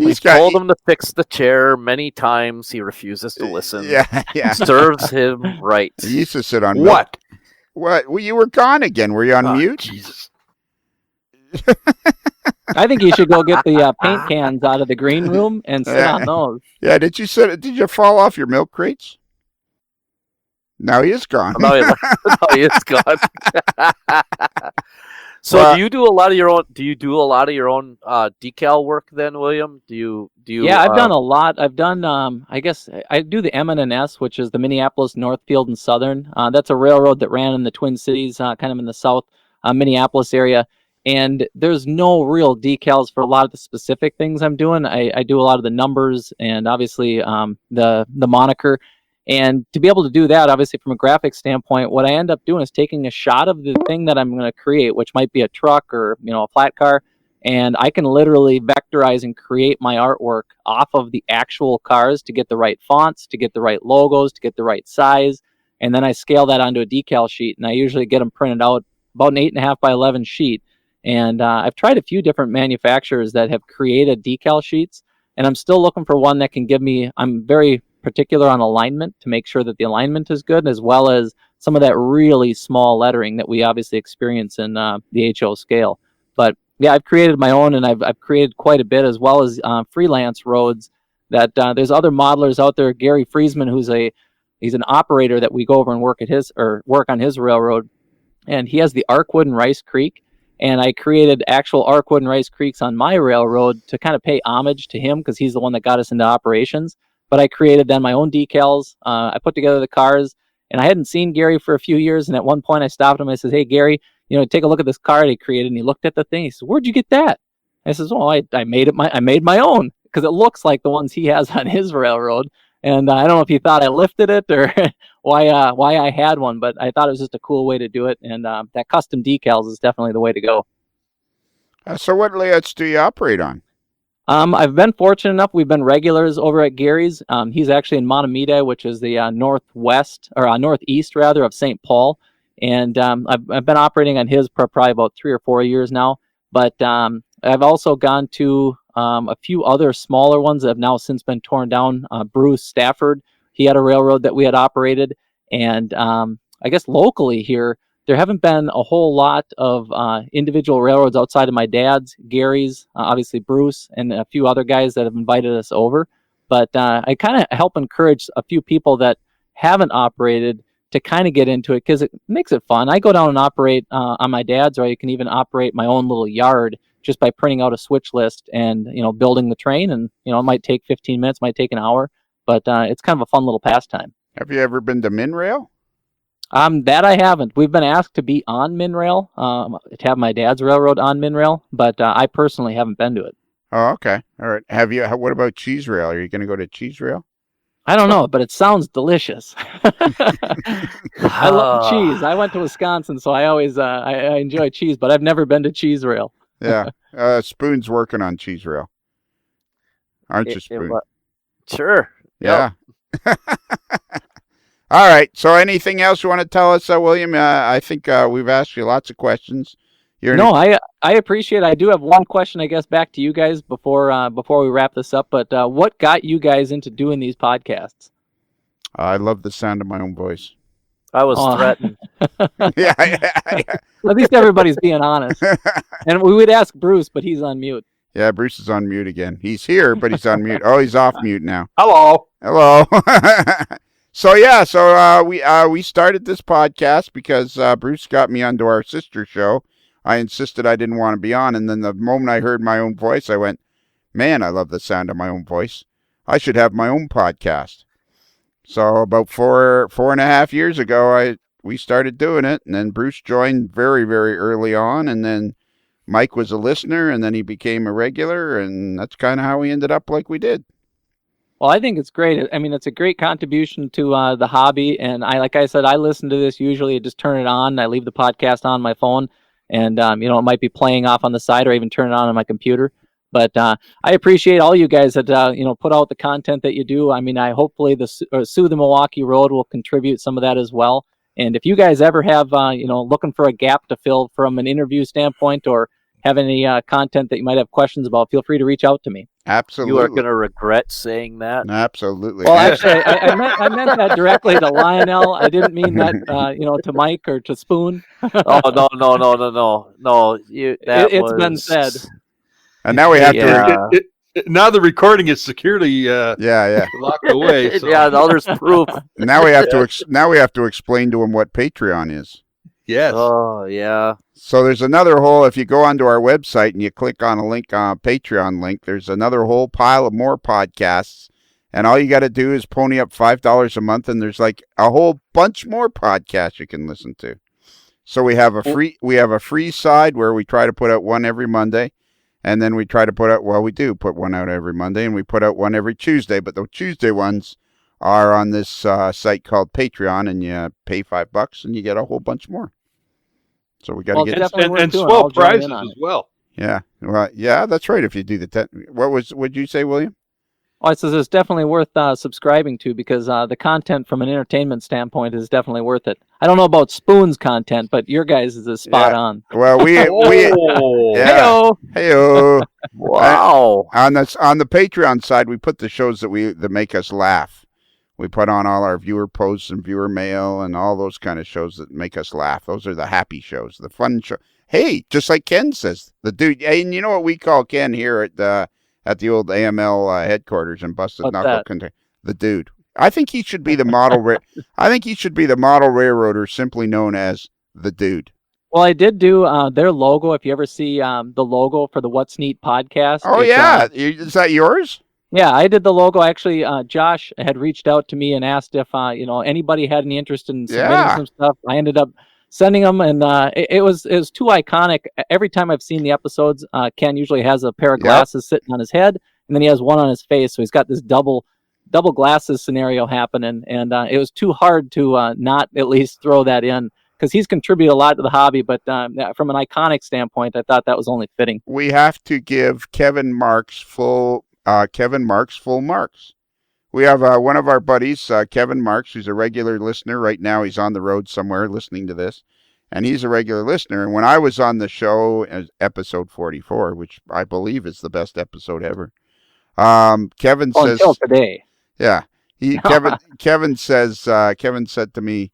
We've told him to fix the chair many times. He refuses to listen. Yeah. Serves him right. He used to sit on What? What? Well, you were gone again. Were you on mute? Jesus. I think you should go get the paint cans out of the green room and sit on those. Yeah, did you fall off your milk crates? Now he is gone. No, he is gone. So, do you do a lot of your own? Do you do a lot of your own decal work then, William? Do you? Yeah, I've done a lot. I've done. I guess I do the M&S, which is the Minneapolis, North Field, and Southern. That's a railroad that ran in the Twin Cities, kind of in the South Minneapolis area. And there's no real decals for a lot of the specific things I'm doing. I do a lot of the numbers and obviously the moniker. And to be able to do that, obviously from a graphic standpoint, what I end up doing is taking a shot of the thing that I'm going to create, which might be a truck or a flat car, and I can literally vectorize and create my artwork off of the actual cars to get the right fonts, to get the right logos, to get the right size, and then I scale that onto a decal sheet, and I usually get them printed out about an 8.5 by 11 sheet. And I've tried a few different manufacturers that have created decal sheets, and I'm still looking for one that can give me. I'm very particular on alignment to make sure that the alignment is good, as well as some of that really small lettering that we obviously experience in the HO scale. But yeah, I've created my own, and I've created quite a bit, as well as freelance roads that there's other modelers out there. Gary Friesman, he's an operator that we go over and work on his railroad, and he has the Arkwood and Rice Creek. And I created actual Arkwood and Rice Creeks on my railroad to kind of pay homage to him because he's the one that got us into operations. But I created then my own decals. I put together the cars, and I hadn't seen Gary for a few years. And at one point I stopped him. I said, "Hey, Gary, take a look at this car he created." And he looked at the thing. He said, "Where'd you get that?" I says, "Well, I made it. I made my own because it looks like the ones he has on his railroad." And I don't know if he thought I lifted it or why I had one, but I thought it was just a cool way to do it. And that custom decals is definitely the way to go. So what layouts do you operate on? I've been fortunate enough. We've been regulars over at Gary's. He's actually in Montemita, which is the northeast rather of St. Paul. And I've been operating on his for probably about 3 or 4 years now. But I've also gone to a few other smaller ones that have now since been torn down. Bruce Stafford, he had a railroad that we had operated. And I guess locally here, there haven't been a whole lot of individual railroads outside of my dad's, Gary's, obviously Bruce, and a few other guys that have invited us over. But I kind of help encourage a few people that haven't operated to kind of get into it because it makes it fun. I go down and operate on my dad's, or I can even operate my own little yard just by printing out a switch list and building the train. And it might take 15 minutes, might take an hour, but it's kind of a fun little pastime. Have you ever been to Minrail? That I haven't. We've been asked to be on Minrail, to have my dad's railroad on Minrail, but I personally haven't been to it. Oh, okay. All right. What about Cheese Rail? Are you going to go to Cheese Rail? I don't know, but it sounds delicious. I love cheese. I went to Wisconsin, so I always I enjoy cheese, but I've never been to Cheese Rail. Yeah. Spoon's working on Cheese Rail. Aren't you, Spoon? Sure. Yeah. Yep. All right. So anything else you want to tell us, William? I think we've asked you lots of questions. I appreciate it. I do have one question, I guess, back to you guys before we wrap this up. But what got you guys into doing these podcasts? I love the sound of my own voice. I was threatened. Yeah. At least everybody's being honest. And we would ask Bruce, but he's on mute. Yeah, Bruce is on mute again. He's here, but he's on mute. Oh, he's off mute now. Hello. So we started this podcast because Bruce got me onto our sister show. I insisted I didn't want to be on, and then the moment I heard my own voice, I went, "Man, I love the sound of my own voice. I should have my own podcast." So about 4.5 years ago, we started doing it, and then Bruce joined very, very early on, and then Mike was a listener, and then he became a regular, and that's kind of how we ended up like we did. Well, I think it's great. I mean, it's a great contribution to the hobby, and like I said, I listen to this usually. I just turn it on. I leave the podcast on my phone, and it might be playing off on the side, or even turn it on my computer. But I appreciate all you guys that put out the content that you do. I mean, hopefully the SOO The Milwaukee Road will contribute some of that as well. And if you guys ever have looking for a gap to fill from an interview standpoint, or have any content that you might have questions about, feel free to reach out to me. Absolutely. You are going to regret saying that. Absolutely. Well, actually, I meant that directly to Lionel. I didn't mean that, to Mike or to Spoon. Oh, no. It's been said. And now we have to. Now the recording is securely yeah locked away. So. Yeah, now there's proof. Now we have to explain to him what Patreon is. Yes. Oh, yeah. So there's another whole, if you go onto our website and you click on a link, Patreon link, there's another whole pile of more podcasts. And all you got to do is pony up $5 a month, and there's like a whole bunch more podcasts you can listen to. So we have a free side where we try to put out one every Monday. And then we try to we do put one out every Monday, and we put out one every Tuesday. But the Tuesday ones are on this site called Patreon, and you pay $5 and you get a whole bunch more. So we got to get and small prizes as well. Yeah, well, yeah, that's right. If you do what'd you say, William? Well, it says it's definitely worth subscribing to, because the content from an entertainment standpoint is definitely worth it. I don't know about Spoon's content, but your guys is spot on. Well, Hey-o. Wow. On the Patreon side, we put the shows that make us laugh. We put on all our viewer posts and viewer mail and all those kind of shows that make us laugh. Those are the happy shows, the fun show. Hey, just like Ken says, the dude. And you know what we call Ken here at the old AML headquarters in Busted Knuckle Container? The dude. I think he should be the model. I think he should be the model railroader, simply known as the dude. Well, I did do their logo. If you ever see the logo for the What's Neat podcast. Oh, yeah. Is that yours? Yeah, I did the logo. Actually, Josh had reached out to me and asked if anybody had any interest in submitting some stuff. I ended up sending them, and it was too iconic. Every time I've seen the episodes, Ken usually has a pair of glasses sitting on his head, and then he has one on his face. So he's got this double glasses scenario happening, and it was too hard to not at least throw that in, because he's contributed a lot to the hobby. But from an iconic standpoint, I thought that was only fitting. We have to give Kevin Marks full marks. We have one of our buddies, Kevin Marks, who's a regular listener. Right now he's on the road somewhere listening to this, and he's a regular listener. And when I was on the show, episode 44, which I believe is the best episode ever, Kevin says, until today. Yeah. Kevin said to me,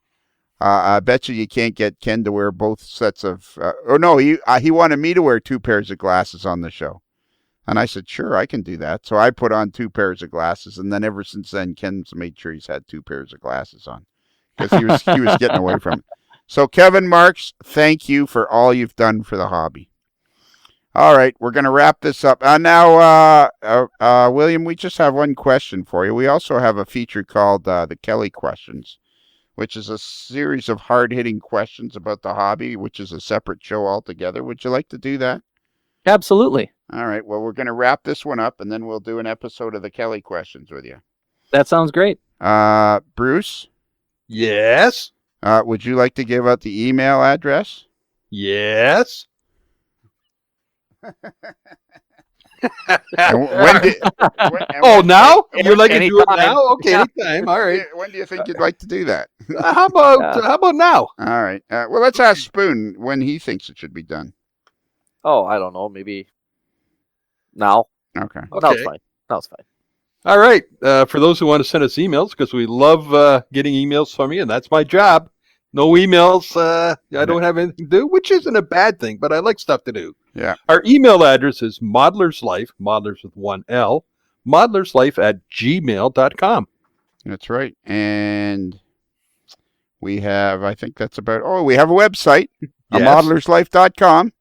I bet you can't get Ken to wear both sets of, he wanted me to wear 2 pairs of glasses on the show. And I said, sure, I can do that. So I put on 2 pairs of glasses. And then ever since then, Ken's made sure he's had 2 pairs of glasses on, because he was getting away from it. So Kevin Marks, thank you for all you've done for the hobby. All right, we're going to wrap this up. Now, William, we just have one question for you. We also have a feature called the Kelly Questions, which is a series of hard-hitting questions about the hobby, which is a separate show altogether. Would you like to do that? Absolutely. All right, well, we're going to wrap this one up, and then we'll do an episode of the Kelly Questions with you. That sounds great. Bruce? Yes? Would you like to give out the email address? Yes? Now? You're like to do it now? Okay, anytime. All right. When do you think you'd like to do that? How about now? All right. Well, let's ask Spoon when he thinks it should be done. Oh, I don't know. Maybe now. Okay. Now it's fine. All right. For those who want to send us emails, because we love getting emails from you, and that's my job. No emails. I don't have anything to do, which isn't a bad thing, but I like stuff to do. Yeah. Our email address is modelerslife, modelers with 1 L, modelerslife@gmail.com. That's right. And we have, I think that's about, we have a website, modelerslife.com.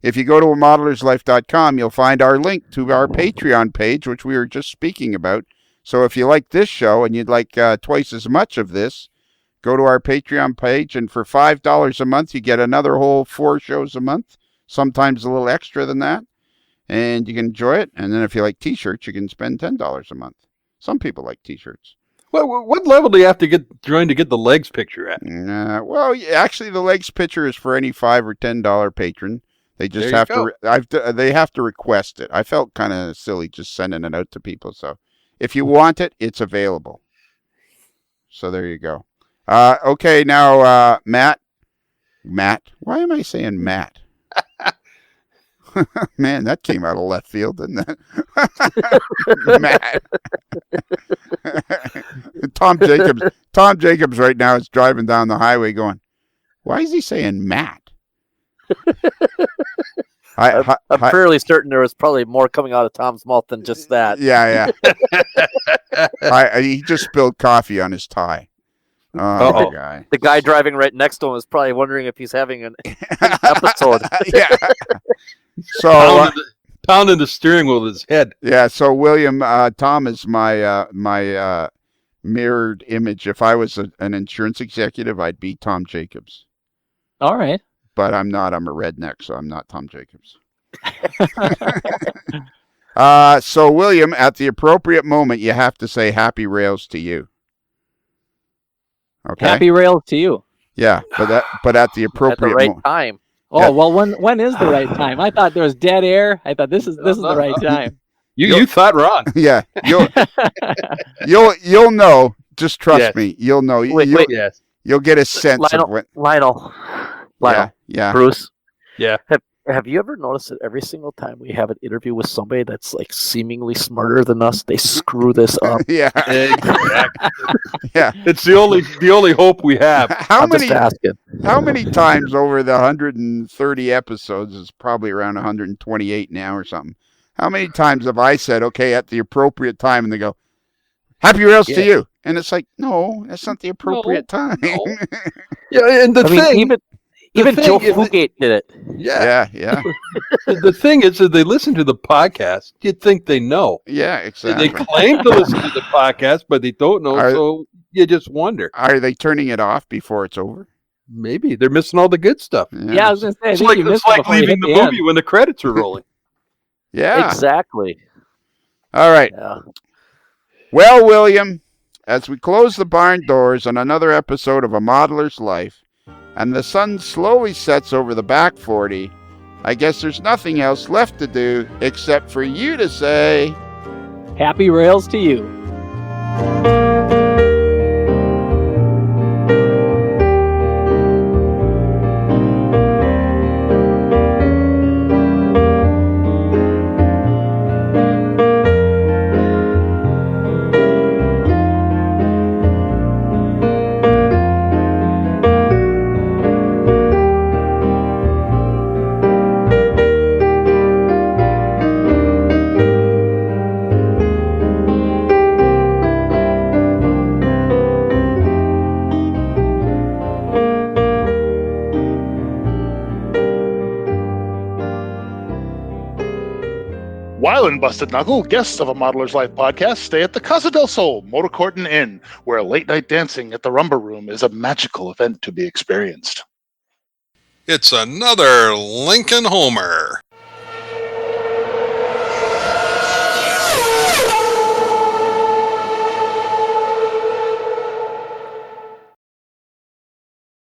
If you go to modelerslife.com, you'll find our link to our Patreon page, which we were just speaking about. So if you like this show and you'd like twice as much of this, go to our Patreon page, and for $5 a month, you get another whole 4 shows a month, sometimes a little extra than that, and you can enjoy it. And then if you like T-shirts, you can spend $10 a month. Some people like T-shirts. What level do you have to join to get the legs picture at? Well, actually, the legs picture is for any $5 or $10 patron. They just have to. They have to request it. I felt kind of silly just sending it out to people. So, if you want it, it's available. So there you go. Okay, now Matt. Why am I saying Matt? Man, that came out of left field, didn't it? Matt. Tom Jacobs right now is driving down the highway going, why is he saying Matt? I'm fairly certain there was probably more coming out of Tom's mouth than just that. Yeah. He just spilled coffee on his tie. Oh, the guy driving right next to him is probably wondering if he's having an episode. Yeah. So pounding the steering wheel with his head. Yeah. So William, Tom is my mirrored image. If I was an insurance executive, I'd be Tom Jacobs. All right. But I'm not. I'm a redneck, so I'm not Tom Jacobs. So William, at the appropriate moment, you have to say "Happy Rails" to you. Okay. Happy Rails to you. Yeah, but at the appropriate at the right time. Oh, yeah. Well, when is the right time? I thought there was dead air. I thought this is the right time. You thought wrong. Yeah, you'll know. Just trust me. You'll know. Yes. You'll get a sense of when. Lionel. Yeah. Bruce. Yeah. Have you ever noticed that every single time we have an interview with somebody that's like seemingly smarter than us, they screw this up? Yeah. Exactly. Yeah. It's the only hope we have. How many times over the 130 episodes, it's probably around 128 now or something. How many times have I said, okay, at the appropriate time, and they go, "Happy Rails to you." And it's like, no, that's not the appropriate time. No. Yeah, and even Joe Fugate did it. Yeah. The thing is that they listen to the podcast. You'd think they know. Yeah, exactly. They claim to listen to the podcast, but they don't know, so you just wonder. Are they turning it off before it's over? Maybe. They're missing all the good stuff. Yeah, I was going to say. It's like leaving the movie when the credits are rolling. Yeah. Exactly. All right. Yeah. Well, William, as we close the barn doors on another episode of A Modeler's Life, and the sun slowly sets over the back 40, I guess there's nothing else left to do except for you to say, Happy Rails to you. While in Busted Knuckle, guests of A Modeler's Life podcast stay at the Casa del Sol Motor Court and Inn, where late night dancing at the Rumba Room is a magical event to be experienced. It's another Lincoln Homer.